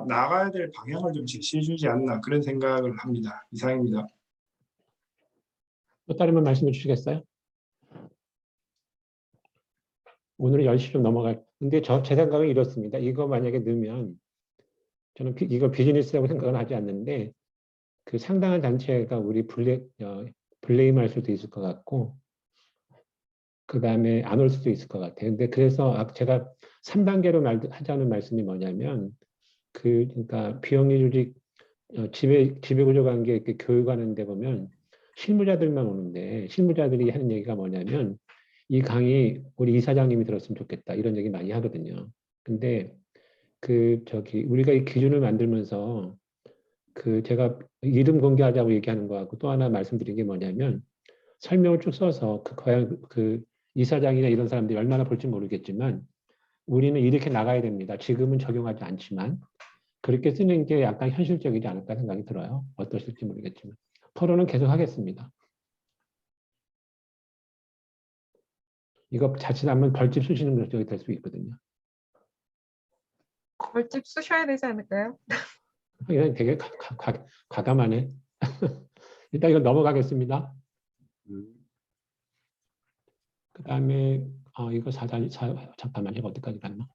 나가야 될 방향을 좀 제시해 주지 않나 그런 생각을 합니다. 이상입니다. 또 다른 분 말씀해 주시겠어요? 오늘은 10시 좀 넘어갈. 근데 제 생각은 이렇습니다. 이거 만약에 넣으면 저는 이거 비즈니스라고 생각은 하지 않는데 그 상당한 단체가 우리 블레임할 수도 있을 것 같고 그 다음에 안 올 수도 있을 것 같아요. 근데 그래서 제가 3단계로 하자는 말씀이 뭐냐면 그러니까 비영리 조직 지배구조 관계 이렇게 교육하는 데 보면 실무자들만 오는데 실무자들이 하는 얘기가 뭐냐면 이 강의 우리 이사장님이 들었으면 좋겠다 이런 얘기 많이 하거든요. 근데 우리가 이 기준을 만들면서 제가 이름 공개하자고 얘기하는 거하고 또 하나 말씀드린 게 뭐냐면 설명을 쭉 써서 과연 이사장이나 이런 사람들이 얼마나 볼지 모르겠지만 우리는 이렇게 나가야 됩니다. 지금은 적용하지 않지만 그렇게 쓰는 게 약간 현실적이지 않을까 생각이 들어요. 어떠실지 모르겠지만 토론은 계속 하겠습니다. 이거 자칫하면 벌집 쑤시는 결정이 될 수 있거든요. 벌집 쑤셔야 되지 않을까요? 이건 되게 과감하네. 일단 이거 넘어가겠습니다. 그 다음에 이거 잠깐만 이거 어디까지 갔나?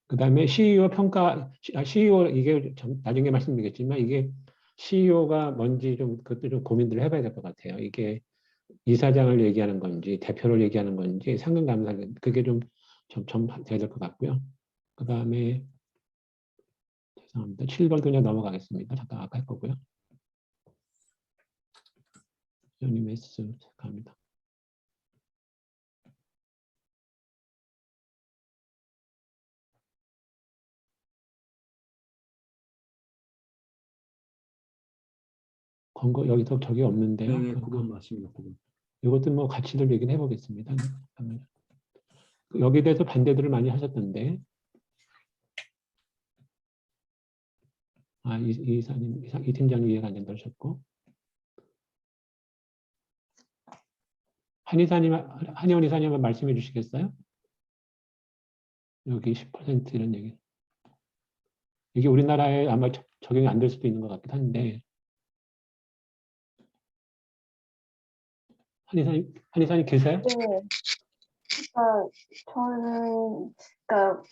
그 다음에 CEO 평가, CEO 이게 나중에 말씀드리겠지만 이게 CEO가 뭔지 좀 그것도 좀 고민들을 해봐야 될 것 같아요. 이게 이사장을 얘기하는 건지 대표를 얘기하는 건지 상근감사 그게 좀 돼야 될 것 같고요. 그 다음에 죄송합니다. 7번 그냥 넘어가겠습니다. 잠깐 아까 할 거고요. 유니메스 잠깐입니다. 권고 여기서 저기 없는데요. 네, 그건 맞습니다. 그건. 이것도 뭐 같이들 얘기를 해보겠습니다. 잠깐만요. 여기에 대해서 반대들을 많이 하셨던데 이 팀장님 이해가 안 된다 하셨고 한의원 이사님 한번 말씀해 주시겠어요? 여기 10% 이런 얘기. 이게 우리나라에 아마 적용이 안 될 수도 있는 것 같긴 한데 한의사님 계세요? 네. 그러니까 저는 그러니까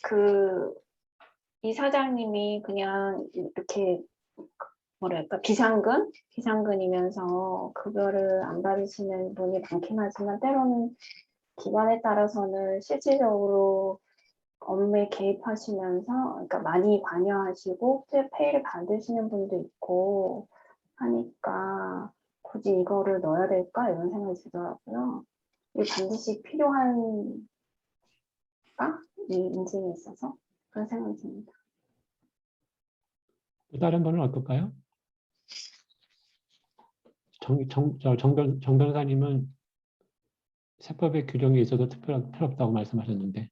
이 사장님이 그냥 이렇게 뭐랄까 비상근이면서 급여를 안 받으시는 분이 많긴 하지만 때로는 기관에 따라서는 실질적으로 업무에 개입하시면서 그러니까 많이 관여하시고 페이를 받으시는 분도 있고 하니까 굳이 이거를 넣어야 될까 이런 생각이 들더라고요. 이게 반드시 필요한가? 이 인증에 있어서 그런 생각이 듭니다. 다른 분은 어떨까요? 정 변호사님은 세법의 규정이 있어도 필요 없다고 말씀하셨는데.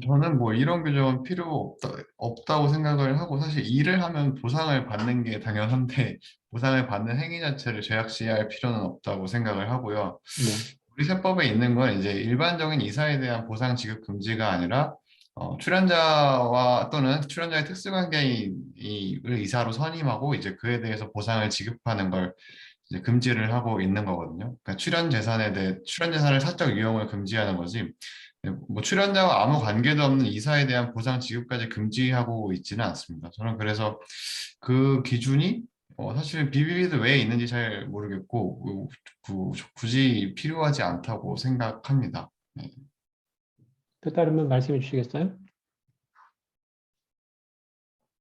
저는 뭐 이런 규정은 없다고 생각을 하고, 사실 일을 하면 보상을 받는 게 당연한데 보상을 받는 행위 자체를 죄악시할 필요는 없다고 생각을 하고요. 네. 우리 세법에 있는 건 이제 일반적인 이사에 대한 보상 지급 금지가 아니라 출연자와 또는 출연자의 특수관계인을 이사로 선임하고 이제 그에 대해서 보상을 지급하는 걸 이제 금지를 하고 있는 거거든요. 그러니까 출연 재산을 사적 이용을 금지하는 거지. 뭐 출연자와 아무 관계도 없는 이사에 대한 보상 지급까지 금지하고 있지는 않습니다. 저는 그래서 그 기준이 사실 BBB도 왜 있는지 잘 모르겠고 굳이 필요하지 않다고 생각합니다. 네. 또 다른 분 말씀해 주시겠어요?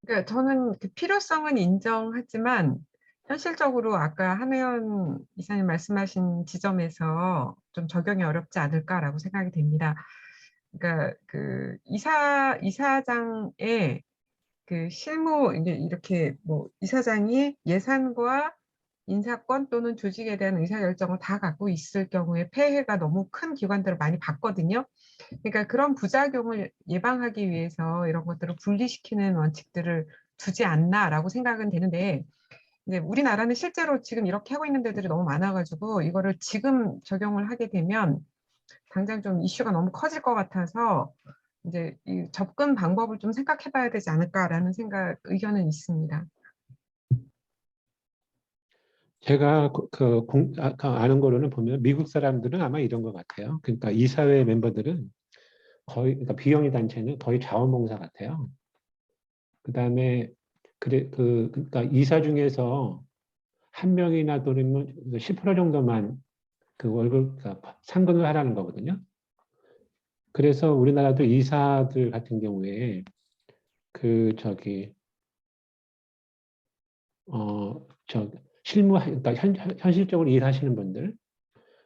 그러니까 저는 그 필요성은 인정하지만 현실적으로 아까 한혜연 이사님 말씀하신 지점에서 좀 적용이 어렵지 않을까라고 생각이 됩니다. 그러니까 그 이사장의 그 실무 이렇게 뭐 이사장이 예산과 인사권 또는 조직에 대한 의사결정을 다 갖고 있을 경우에 폐해가 너무 큰 기관들을 많이 봤거든요. 그러니까 그런 부작용을 예방하기 위해서 이런 것들을 분리시키는 원칙들을 두지 않나라고 생각은 되는데, 이제 우리나라는 실제로 지금 이렇게 하고 있는 데들이 너무 많아가지고 이거를 지금 적용을 하게 되면 당장 좀 이슈가 너무 커질 것 같아서 이제 이 접근 방법을 좀 생각해 봐야 되지 않을까라는 의견은 있습니다. 제가 아는 거로는 보면 미국 사람들은 아마 이런 것 같아요. 그러니까 이사회 멤버들은 그러니까 비영리 단체는 거의 자원봉사 같아요. 그다음에 그러니까 이사 중에서 한 명이나 또는 10% 정도만 그 월급 상근을 하라는 거거든요. 그래서 우리나라도 이사들 같은 경우에 그러니까 현실적으로 일하시는 분들,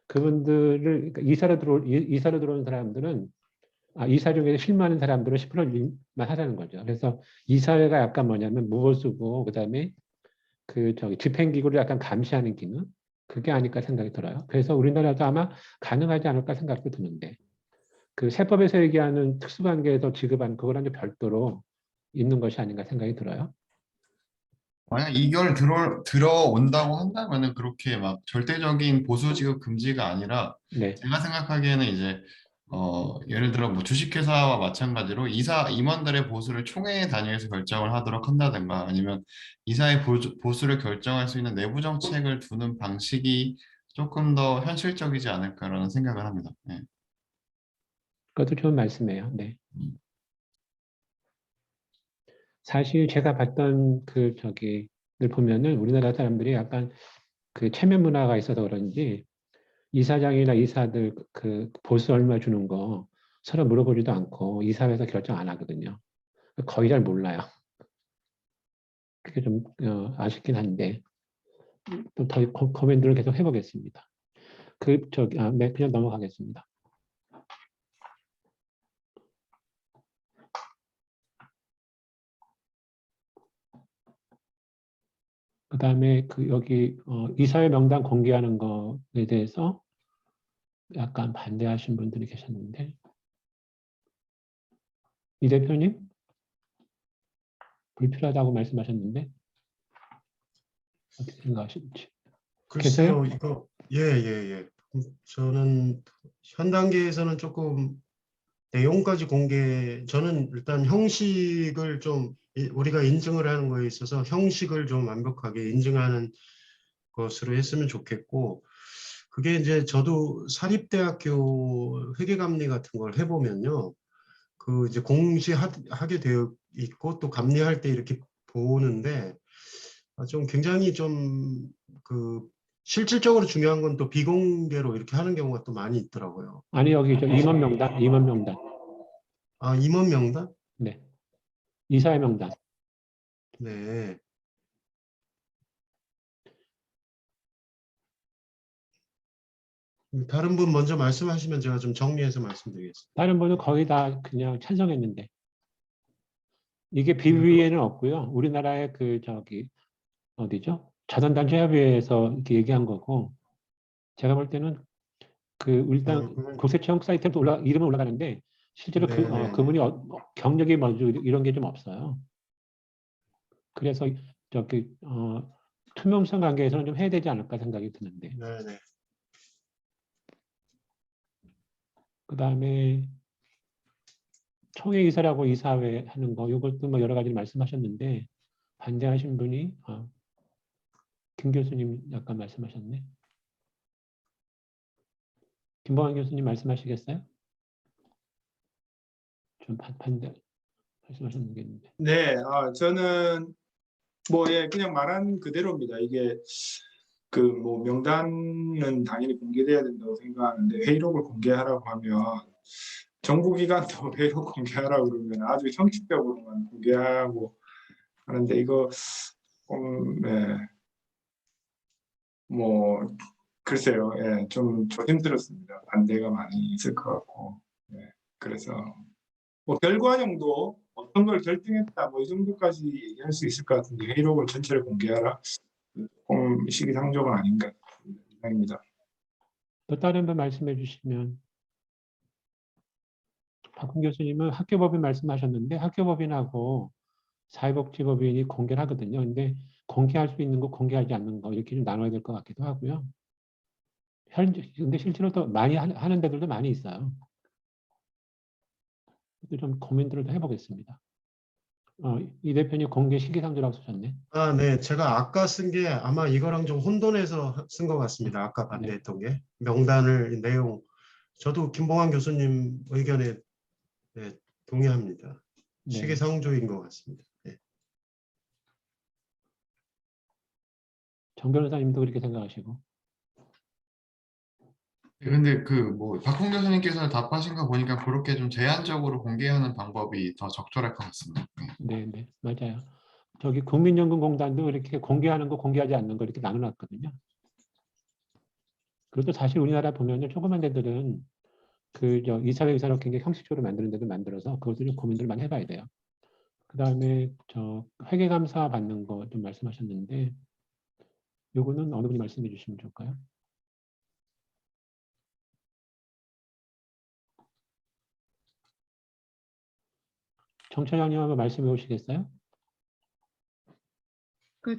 그분들을 그러니까 이사로 들어온 사람들은 이사 중에서 실무하는 사람들은 10%만 하라는 거죠. 그래서 이사회가 약간 뭐냐면 무보수고 그다음에 집행기구를 약간 감시하는 기능, 그게 아닐까 생각이 들어요. 그래서 우리나라도 아마 가능하지 않을까 생각도 드는데, 그 세법에서 얘기하는 특수관계에서 지급하는 그거랑 좀 별도로 있는 것이 아닌가 생각이 들어요. 만약 이걸 들어온다고 한다면은 그렇게 막 절대적인 보수 지급 금지가 아니라 네. 제가 생각하기에는 이제 예를 들어 뭐 주식회사와 마찬가지로 임원들의 보수를 총회 단위에서 결정을 하도록 한다든가 아니면 이사의 보수를 결정할 수 있는 내부 정책을 두는 방식이 조금 더 현실적이지 않을까라는 생각을 합니다. 네. 그것도 좋은 말씀이에요. 네. 음. 사실 제가 봤던 늘 보면은 우리나라 사람들이 약간 체면 문화가 있어서 그런지 이사장이나 이사들 보수 얼마 주는 거 서로 물어보지도 않고 이사회에서 결정 안 하거든요. 거의 잘 몰라요. 그게 좀 아쉽긴 한데 또 더 코멘트를 계속 해보겠습니다. 네, 그냥 넘어가겠습니다. 그다음에 여기 이사회 명단 공개하는 거에 대해서 약간 반대하신 분들이 계셨는데, 이 대표님 불필요하다고 말씀하셨는데 어떻게 생각하실지. 글쎄요, 이거 예. 저는 현 단계에서는 조금 내용까지 저는 일단 형식을 좀 우리가 인증을 하는 거에 있어서 형식을 좀 완벽하게 인증하는 것으로 했으면 좋겠고, 그게 이제 저도 사립대학교 회계감리 같은 걸 해보면요, 이제 공시하게 되어 있고 또 감리할 때 이렇게 보는데 좀 굉장히 좀 실질적으로 중요한 건 또 비공개로 이렇게 하는 경우가 또 많이 있더라고요. 아니, 여기 임원 명단. 임원 명단? 네. 이사회 명단. 네. 다른 분 먼저 말씀하시면 제가 좀 정리해서 말씀드리겠습니다. 다른 분은 거의 다 그냥 찬성했는데. 이게 비위에는 없고요. 우리나라의 그 저기 어디죠? 자선단체 협의회에서 이렇게 얘기한 거고, 제가 볼 때는 그 일단 국세청 사이트에 이름은 올라가는데 실제로 네네네. 그분이 경력이 먼저 이런 게 좀 없어요. 그래서 저기 투명성 관계에서는 좀 해야 되지 않을까 생각이 드는데. 네네. 그다음에 총회 이사라고 이사회 하는 거, 이것도 뭐 여러 가지 말씀하셨는데 반대하신 분이 김 교수님 약간 말씀하셨네. 김보환 교수님 말씀하시겠어요? 좀 반대 말씀하셨는 게 있는데. 네, 저는 뭐 예, 그냥 말한 그대로입니다. 이게 그 뭐 명단은 당연히 공개돼야 된다고 생각하는데 회의록을 공개하라고 하면 정부 기관도 회의록 공개하라고 그러면 아주 형식적으로만 공개하고 하는데 이거 네, 뭐 글쎄요, 예, 좀 조심스럽습니다. 반대가 많이 있을 것 같고, 예, 그래서 뭐 결과정도 어떤 걸 결정했다 뭐 이 정도까지 얘기할 수 있을 것 같은데 회의록을 전체를 공개하라 조금 시기상조가 아닌가 생각입니다. 또 다른 분 말씀해 주시면. 박훈 교수님은 학교법인 말씀하셨는데 학교법인하고 사회복지법인이 공개를 하거든요. 근데 공개할 수 있는 거, 공개하지 않는 거 이렇게 좀 나눠야 될 것 같기도 하고요. 근데 실제로 또 많이 하는 데들도 많이 있어요. 좀 고민들을 더 해보겠습니다. 이 대표님 공개 시기상조라고 쓰셨네. 아, 네. 제가 아까 쓴 게 아마 이거랑 좀 혼돈해서 쓴 것 같습니다. 아까 네. 반대했던 게. 명단을, 내용. 저도 김봉환 교수님 의견에 네, 동의합니다. 네. 시기상조인 것 같습니다. 네. 정 변호사님도 그렇게 생각하시고. 근데 그 뭐 박홍 교수님께서 답하신 거 보니까 그렇게 좀 제한적으로 공개하는 방법이 더 적절할 것 같습니다. 네, 네, 맞아요. 저기 국민연금공단도 이렇게 공개하는 거, 공개하지 않는 거 이렇게 나눠놨거든요. 그리고 또 사실 우리나라 보면은 조그만 데들은 그 이사회 의사로 굉장히 형식적으로 만드는 데도 만들어서 그것도 좀 고민들 많이 해봐야 돼요. 그다음에 저 회계감사 받는 거 좀 말씀하셨는데 요거는 어느 분이 말씀해 주시면 좋을까요? 정철현님 한번 말씀해 보시겠어요?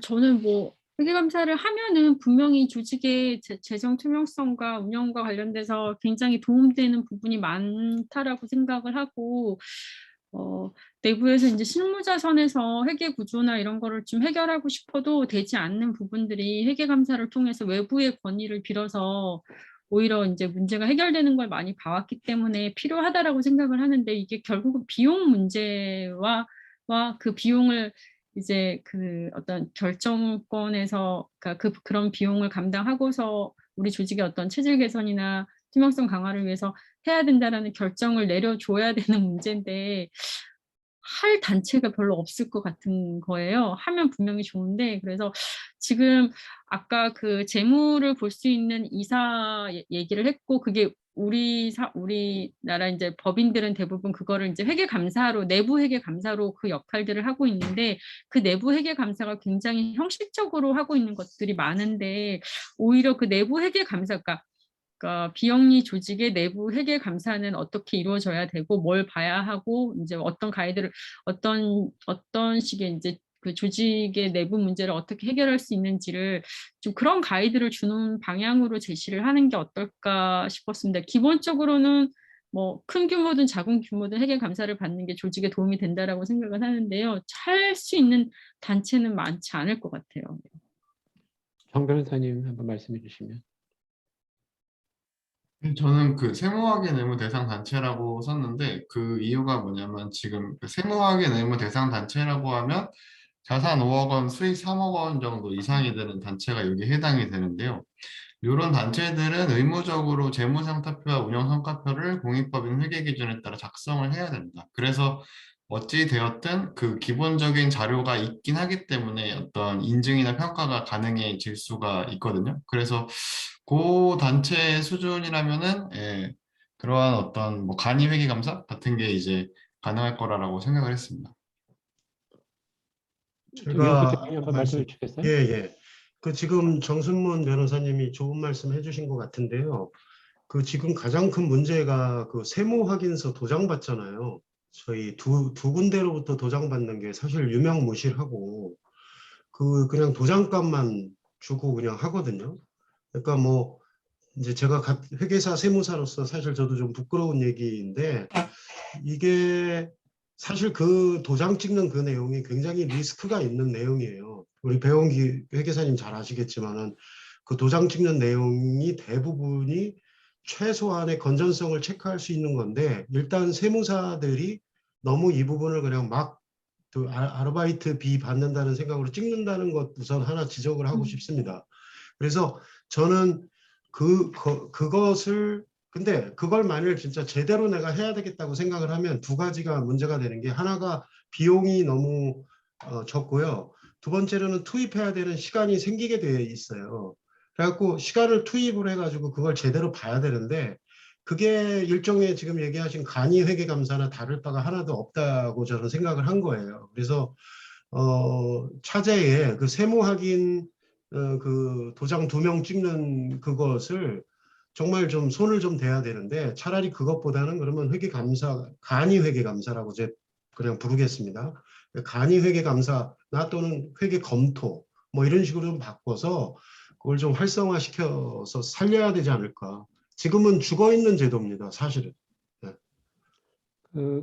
저는 뭐 회계감사를 하면은 분명히 조직의 재정 투명성과 운영과 관련돼서 굉장히 도움되는 부분이 많다라고 생각을 하고, 내부에서 이제 실무자선에서 회계 구조나 이런 거를 좀 해결하고 싶어도 되지 않는 부분들이 회계감사를 통해서 외부의 권위를 빌어서 오히려 이제 문제가 해결되는 걸 많이 봐왔기 때문에 필요하다라고 생각을 하는데, 이게 결국은 비용 문제와 그 비용을 이제 그 어떤 결정권에서 그런 비용을 감당하고서 우리 조직의 어떤 체질 개선이나 투명성 강화를 위해서 해야 된다라는 결정을 내려줘야 되는 문제인데 할 단체가 별로 없을 것 같은 거예요. 하면 분명히 좋은데, 그래서 지금 아까 그 재무를 볼 수 있는 이사 얘기를 했고, 그게 우리나라 이제 법인들은 대부분 그거를 이제 회계감사로, 내부 회계감사로 그 역할들을 하고 있는데, 그 내부 회계감사가 굉장히 형식적으로 하고 있는 것들이 많은데, 오히려 그 내부 회계감사, 그러니까 비영리 조직의 내부 회계 감사는 어떻게 이루어져야 되고 뭘 봐야 하고 이제 어떤 가이드를 어떤 식의 이제 그 조직의 내부 문제를 어떻게 해결할 수 있는지를 좀 그런 가이드를 주는 방향으로 제시를 하는 게 어떨까 싶었습니다. 기본적으로는 뭐 큰 규모든 작은 규모든 회계 감사를 받는 게 조직에 도움이 된다라고 생각을 하는데요. 할 수 있는 단체는 많지 않을 것 같아요. 정 변호사님 한번 말씀해 주시면. 저는 그 세무화계 내무 대상 단체라고 썼는데 그 이유가 뭐냐면 지금 그 세무화계 내무 대상 단체라고 하면 자산 5억 원, 수익 3억 원 정도 이상이 되는 단체가 여기 해당이 되는데요. 이런 단체들은 의무적으로 재무상태표와 운영성과표를 공익법인 회계 기준에 따라 작성을 해야 됩니다. 그래서 어찌 되었든 그 기본적인 자료가 있긴 하기 때문에 어떤 인증이나 평가가 가능해질 수가 있거든요. 그래서 그 단체 수준이라면은 그러한 어떤 뭐 간이 회계 감사 같은 게 이제 가능할 거라고 생각을 했습니다. 유영수 대표님 한번 말씀해 주시겠어요? 예. 그 지금 정순문 변호사님이 좋은 말씀 해주신 것 같은데요. 그 지금 가장 큰 문제가 그 세무 확인서 도장 받잖아요. 저희 두 군데로부터 도장 받는 게 사실 유명무실하고 그 그냥 도장값만 주고 그냥 하거든요. 그러니까 뭐 이제 제가 회계사 세무사로서 사실 저도 좀 부끄러운 얘기인데 이게 사실 그 도장 찍는 그 내용이 굉장히 리스크가 있는 내용이에요. 우리 배원기 회계사님 잘 아시겠지만은 그 도장 찍는 내용이 대부분이 최소한의 건전성을 체크할 수 있는 건데 일단 세무사들이 너무 이 부분을 그냥 막 그 아르바이트비 받는다는 생각으로 찍는다는 것 우선 하나 지적을 하고 싶습니다. 그래서 저는 그것을 근데 그걸 만일 진짜 제대로 내가 해야 되겠다고 생각을 하면 두 가지가 문제가 되는 게 하나가 비용이 너무 적고요. 두 번째로는 투입해야 되는 시간이 생기게 돼 있어요. 그래갖고 시간을 투입을 해가지고 그걸 제대로 봐야 되는데 그게 일종의 지금 얘기하신 간이 회계감사나 다를 바가 하나도 없다고 저는 생각을 한 거예요. 그래서 차제에 그 세무 확인 그 도장 2명 찍는 그것을 정말 좀 손을 좀 대야 되는데 차라리 그것보다는 그러면 회계감사, 간이 회계감사라고 제 그냥 부르겠습니다. 간이 회계감사나 또는 회계검토 뭐 이런 식으로 좀 바꿔서 그걸 좀 활성화시켜서 살려야 되지 않을까. 지금은 죽어있는 제도입니다, 사실은. 네.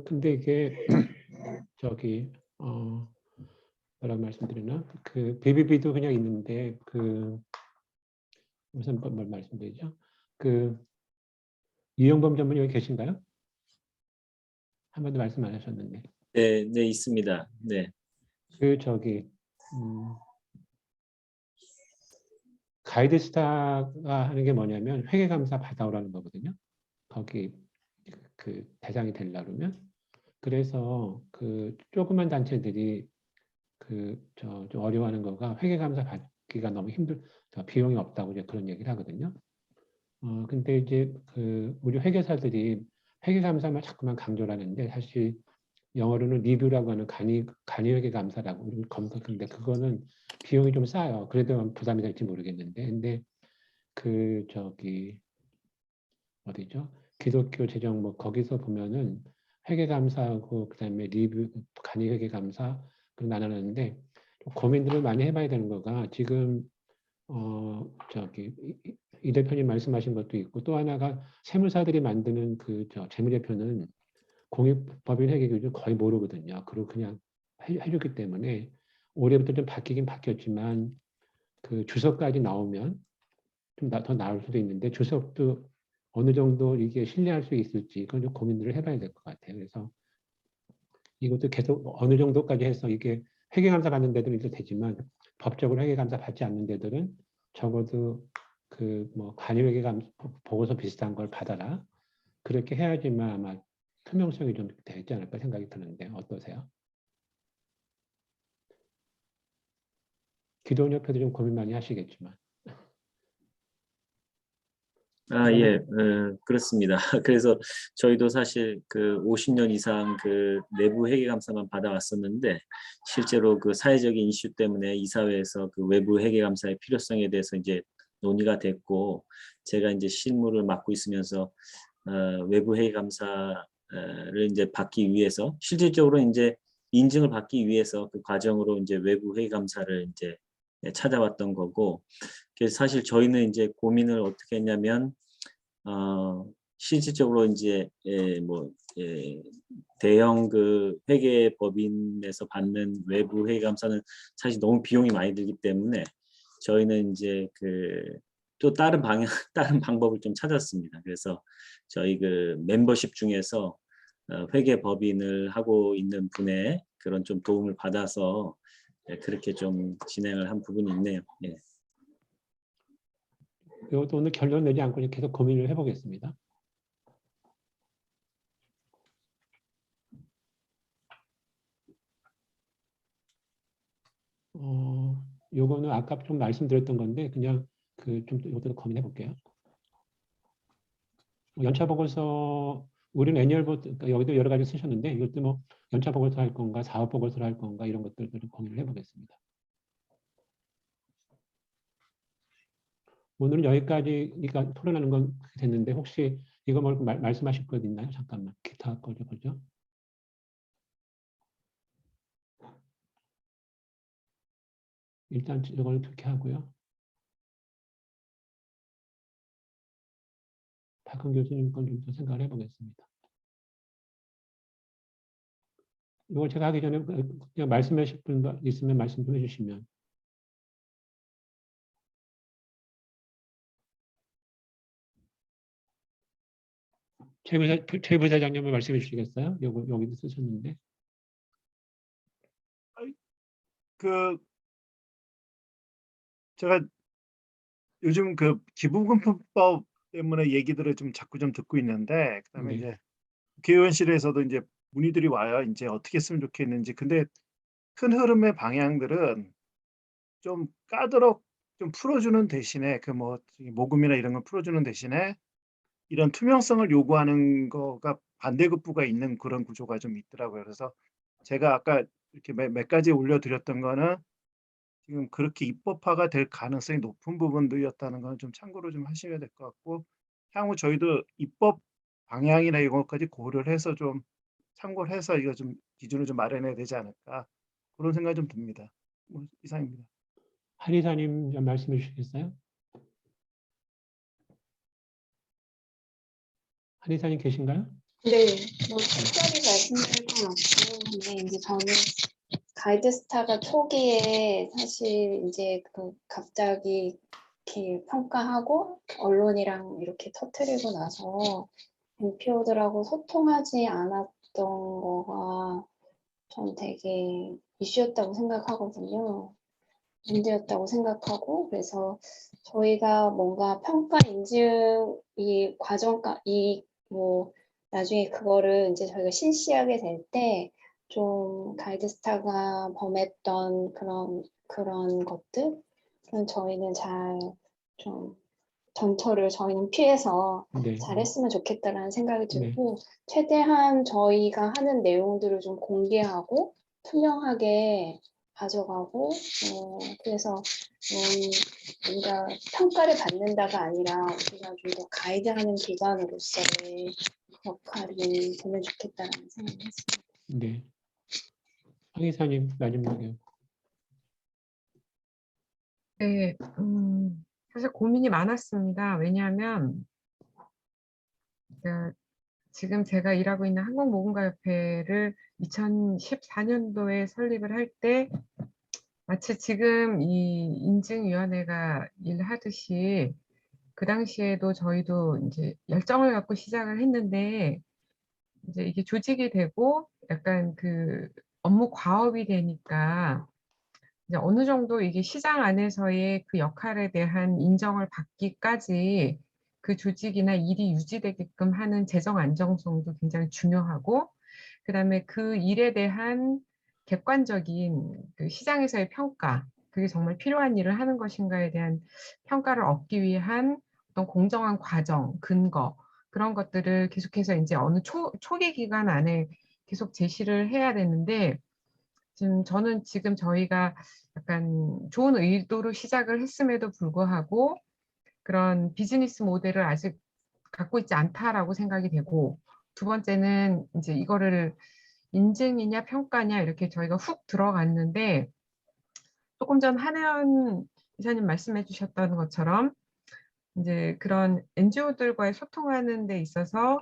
근데 이게 저기 뭐라고 말씀드리나? 그 BBB도 그냥 있는데 무슨 뭘 말씀드리죠? 이영범 전문의 여기 계신가요? 한 번도 말씀 안 하셨는데. 네, 네 있습니다. 네. 가이드스타가 하는 게 뭐냐면 회계감사 받아오라는 거거든요. 거기 그 대상이 되려면. 그래서 그 조그만 단체들이 좀 어려워하는 거가 회계감사 받기가 너무 비용이 없다고 이제 그런 얘기를 하거든요. 근데 이제 우리 회계사들이 회계감사만 자꾸만 강조를 하는데 사실 영어로는 리뷰라고 하는 간이회계감사라고 검토인데 그거는 비용이 좀 싸요. 그래도 부담이 될지 모르겠는데, 근데 어디죠? 기독교 재정 뭐 거기서 보면은 회계감사하고 그다음에 리뷰 간이회계감사 그 나누는데 고민들을 많이 해봐야 되는 거가 지금 이 대표님 말씀하신 것도 있고 또 하나가 세무사들이 만드는 재무제표는 공익법인 회계기준 거의 모르거든요. 그리고 그냥 해주기 때문에 올해부터 좀 바뀌긴 바뀌었지만 그 주석까지 나오면 좀 더 나올 수도 있는데 주석도 어느 정도 이게 신뢰할 수 있을지 그건 좀 고민들을 해봐야 될 것 같아요. 그래서 이것도 계속 어느 정도까지 해서 이게 회계감사 받는 데들은 있어도 되지만 법적으로 회계감사 받지 않는 데들은 적어도 뭐 간이회계감 보고서 비슷한 걸 받아라. 그렇게 해야지만 아마 투명성이 좀 되지 않을까 생각이 드는데 어떠세요? 기도원협회도 좀 고민 많이 하시겠지만. 예, 그렇습니다. 그래서 저희도 사실 그 50년 이상 그 내부 회계감사만 받아왔었는데 실제로 그 사회적인 이슈 때문에 이사회에서 그 외부 회계감사의 필요성에 대해서 이제 논의가 됐고 제가 이제 실무를 맡고 있으면서 외부 회계감사를 이제 받기 위해서 실질적으로 이제 인증을 받기 위해서 그 과정으로 이제 외부 회계감사를 이제 찾아왔던 거고 그래서 사실 저희는 이제 고민을 어떻게 했냐면 실질적으로 이제 대형 그 회계법인에서 받는 외부 회계감사는 사실 너무 비용이 많이 들기 때문에 저희는 이제 또 다른 방법을 좀 찾았습니다. 그래서 저희 그 멤버십 중에서 회계법인을 하고 있는 분의 그런 좀 도움을 받아서 그렇게 좀 진행을 한 부분이 있네요. 예. 이것도 오늘 결론 내지 않고 계속 고민을 해보겠습니다. 요거는 아까 좀 말씀드렸던 건데 그냥 좀 이것도 고민해 볼게요. 연차 보고서 우리는 애니얼 보고서, 그러니까 여기도 여러 가지 쓰셨는데 이것도 뭐 연차 보고서 할 건가, 사업 보고서를 할 건가 이런 것들을 고민을 해보겠습니다. 오늘은 여기까지 그러니까 토론하는 건 됐는데 혹시 이거 말고 말씀하실 것 있나요? 잠깐만 기타 거죠, 그죠? 일단 이걸 그렇게 하고요. 박근 교수님 건 좀 더 생각을 해보겠습니다. 이걸 제가 하기 전에 그냥 말씀하실 분 있으면 말씀 좀 해주시면. 최 부사장님을 말씀해 주시겠어요? 여기도 쓰셨는데. 그 제가 요즘 그 기부금품법 때문에 얘기들을 좀 자꾸 좀 듣고 있는데, 그다음에 네. 이제 국회의원실에서도 이제 문의들이 와요. 이제 어떻게 했으면 좋겠는지. 근데 큰 흐름의 방향들은 좀 까다롭 좀 풀어주는 대신에 그 뭐 모금이나 이런 걸 풀어주는 대신에 이런 투명성을 요구하는 거가 반대급부가 있는 그런 구조가 좀 있더라고요. 그래서 제가 아까 이렇게 몇 가지 올려드렸던 거는 지금 그렇게 입법화가 될 가능성이 높은 부분들이었다는 건 좀 참고로 좀 하셔야 될 것 같고, 향후 저희도 입법 방향이나 이런 것까지 고려를 해서 좀 참고를 해서 이거 좀 기준을 좀 마련해야 되지 않을까, 그런 생각이 좀 듭니다. 뭐 이상입니다. 한의사님 좀 말씀해 주시겠어요? 한의사님 계신가요? 네, 뭐 특별히 말씀드릴 건 없고, 근데 이제 저는 가이드스타가 초기에 사실 이제 그 갑자기 이렇게 평가하고 언론이랑 이렇게 터뜨리고 나서 NPO들하고 소통하지 않았던 거가 전 되게 이슈였다고 생각하거든요. 문제였다고 생각하고, 그래서 저희가 뭔가 평가 인증 이 과정까 뭐 나중에 그거를 이제 저희가 실시하게 될 때 좀 가이드스타가 범했던 그런 것들, 그런 저희는 잘 좀 전처를 저희는 피해서 네. 잘했으면 좋겠다라는 생각이 네. 들고, 최대한 저희가 하는 내용들을 좀 공개하고 투명하게 가져가고, 그래서 우리가 평가를 받는다가 아니라 우리가 좀 더 가이드하는 기관으로서의 역할이 되면 좋겠다라는 생각을 했습니다. 네. 한의사님 마지막에. 네, 사실 고민이 많았습니다. 왜냐하면 지금 제가 일하고 있는 한국모금가협회를 2014년도에 설립을 할 때 마치 지금 이 인증위원회가 일하듯이 그 당시에도 저희도 이제 열정을 갖고 시작을 했는데, 이제 이게 조직이 되고 약간 그 업무 과업이 되니까 이제 어느 정도 이게 시장 안에서의 그 역할에 대한 인정을 받기까지 그 조직이나 일이 유지되게끔 하는 재정 안정성도 굉장히 중요하고, 그다음에 그 일에 대한 객관적인 그 시장에서의 평가, 그게 정말 필요한 일을 하는 것인가에 대한 평가를 얻기 위한 어떤 공정한 과정, 근거, 그런 것들을 계속해서 이제 어느 초기 기간 안에 계속 제시를 해야 되는데, 저는 지금 저희가 약간 좋은 의도로 시작을 했음에도 불구하고 그런 비즈니스 모델을 아직 갖고 있지 않다라고 생각이 되고, 두 번째는 이제 이거를 인증이냐 평가냐 이렇게 저희가 훅 들어갔는데, 조금 전 한혜연 이사님 말씀해 주셨던 것처럼 이제 그런 NGO들과의 소통하는 데 있어서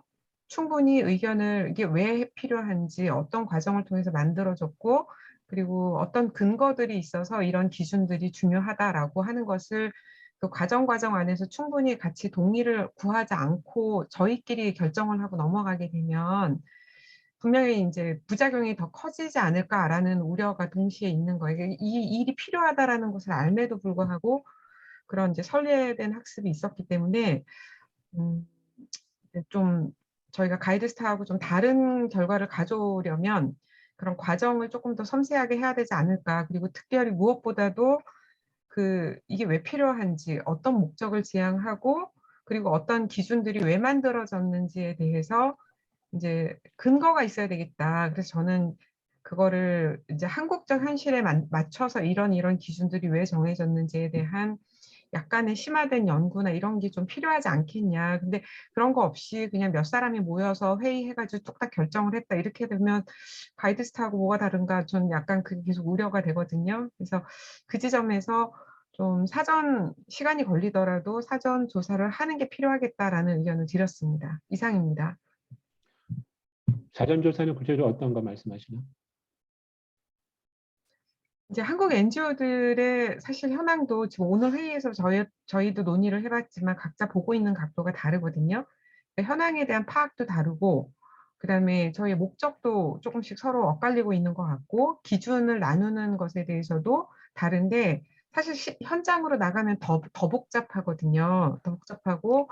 충분히 의견을 이게 왜 필요한지, 어떤 과정을 통해서 만들어졌고, 그리고 어떤 근거들이 있어서 이런 기준들이 중요하다라고 하는 것을 그 과정 안에서 충분히 같이 동의를 구하지 않고 저희끼리 결정을 하고 넘어가게 되면 분명히 이제 부작용이 더 커지지 않을까라는 우려가 동시에 있는 거예요. 이 일이 필요하다라는 것을 알매도 불구하고 그런 이제 선례된 학습이 있었기 때문에 좀 저희가 가이드스타하고 좀 다른 결과를 가져오려면 그런 과정을 조금 더 섬세하게 해야 되지 않을까. 그리고 특별히 무엇보다도 이게 왜 필요한지, 어떤 목적을 지향하고, 그리고 어떤 기준들이 왜 만들어졌는지에 대해서 이제 근거가 있어야 되겠다. 그래서 저는 그거를 이제 한국적 현실에 맞춰서 이런 기준들이 왜 정해졌는지에 대한 약간의 심화된 연구나 이런 게 좀 필요하지 않겠냐. 근데 그런 거 없이 그냥 몇 사람이 모여서 회의해가지고 뚝딱 결정을 했다. 이렇게 되면 가이드스타하고 뭐가 다른가 전 약간 그게 계속 우려가 되거든요. 그래서 그 지점에서 좀 사전 시간이 걸리더라도 사전 조사를 하는 게 필요하겠다라는 의견을 드렸습니다. 이상입니다. 사전 조사는 구체적으로 어떤 거 말씀하시나? 이제 한국 NGO들의 사실 현황도 지금 오늘 회의에서 저희도 논의를 해봤지만 각자 보고 있는 각도가 다르거든요. 현황에 대한 파악도 다르고, 그다음에 저희 목적도 조금씩 서로 엇갈리고 있는 것 같고, 기준을 나누는 것에 대해서도 다른데, 사실 현장으로 나가면 더 복잡하거든요. 더 복잡하고,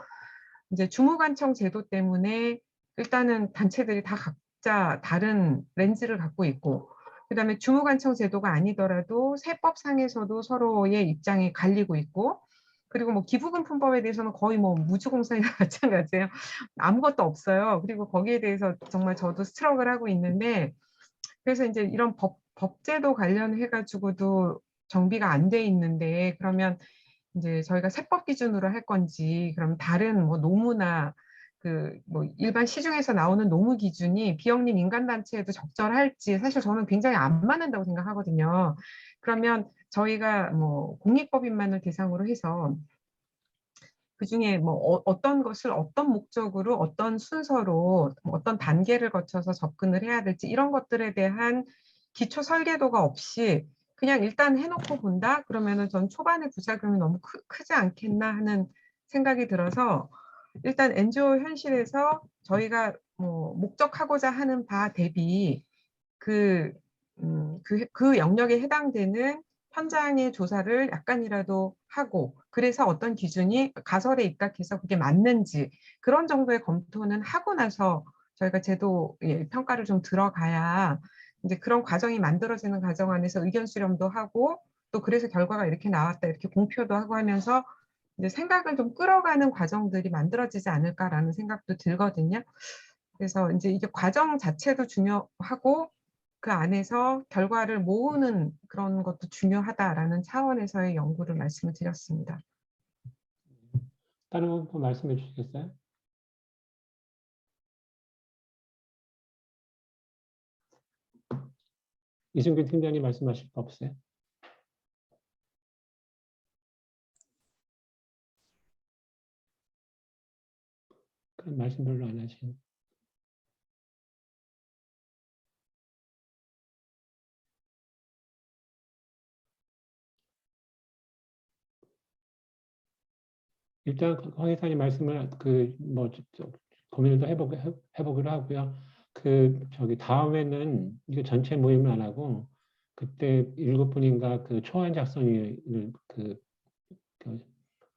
이제 주무관청 제도 때문에 일단은 단체들이 다 각자 다른 렌즈를 갖고 있고, 그다음에 주무관청 제도가 아니더라도 세법상에서도 서로의 입장이 갈리고 있고, 그리고 뭐 기부금품법에 대해서는 거의 뭐 무주공산이나 마찬가지예요. 아무것도 없어요. 그리고 거기에 대해서 정말 저도 스트럭을 하고 있는데, 그래서 이제 이런 법제도 관련해 가지고도 정비가 안 돼 있는데, 그러면 이제 저희가 세법 기준으로 할 건지, 그럼 다른 뭐 노무나 그 뭐 일반 시중에서 나오는 노무 기준이 비영리 민간단체에도 적절할지 사실 저는 굉장히 안 맞는다고 생각하거든요. 그러면 저희가 뭐 공익법인만을 대상으로 해서 그중에 뭐 어떤 것을 어떤 목적으로 어떤 순서로 어떤 단계를 거쳐서 접근을 해야 될지 이런 것들에 대한 기초 설계도가 없이 그냥 일단 해놓고 본다? 그러면은 전 초반에 부작용이 너무 크지 않겠나 하는 생각이 들어서 일단 NGO 현실에서 저희가 뭐 목적하고자 하는 바 대비 그 영역에 해당되는 현장의 조사를 약간이라도 하고 그래서 어떤 기준이 가설에 입각해서 그게 맞는지 그런 정도의 검토는 하고 나서 저희가 제도의 평가를 좀 들어가야 이제 그런 과정이 만들어지는 과정 안에서 의견 수렴도 하고 또 그래서 결과가 이렇게 나왔다 이렇게 공표도 하고 하면서 이제 생각을 좀 끌어가는 과정들이 만들어지지 않을까라는 생각도 들거든요. 그래서 이제 이게 과정 자체도 중요하고 그 안에서 결과를 모으는 그런 것도 중요하다라는 차원에서의 연구를 말씀을 드렸습니다. 다른 분 말씀해 주시겠어요? 이승균 팀장님 말씀하실 거 없어요? 그런 말씀 별로 안 하시네. 일단 황 회사님 말씀을 고민을 해보기로 하고요. 다음에는 이거 전체 모임을 안 하고 그때 7분인가 그 초안 작성을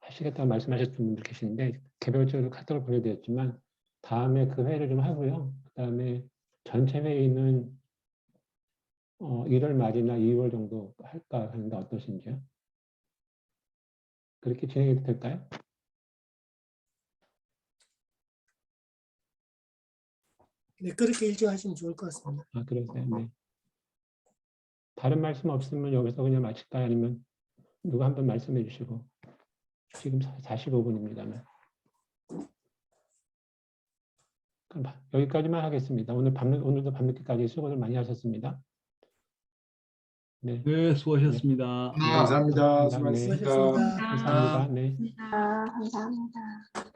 하시겠다고 말씀하셨던 분들 계시는데 개별적으로 카톡을 보내드렸지만 다음에 그 회의를 좀 하고요. 그다음에 전체 회의는 1월 말이나 2월 정도 할까 하는데 어떠신지요? 그렇게 진행해도 될까요? 네, 그렇게 일정하시면 좋을 것 같습니다. 아, 그러세요? 네. 다른 말씀 없으면 여기서 그냥 마칠까요? 아니면 누가 한번 말씀해 주시고. 지금 45분입니다만. 그럼 여기까지만 하겠습니다. 오늘도 밤늦게까지 수고를 많이 하셨습니다. 네. 네, 수고하셨습니다. 감사합니다. 네. 수고하셨습니다. 수고하셨습니다. 감사합니다. 네. 감사합니다.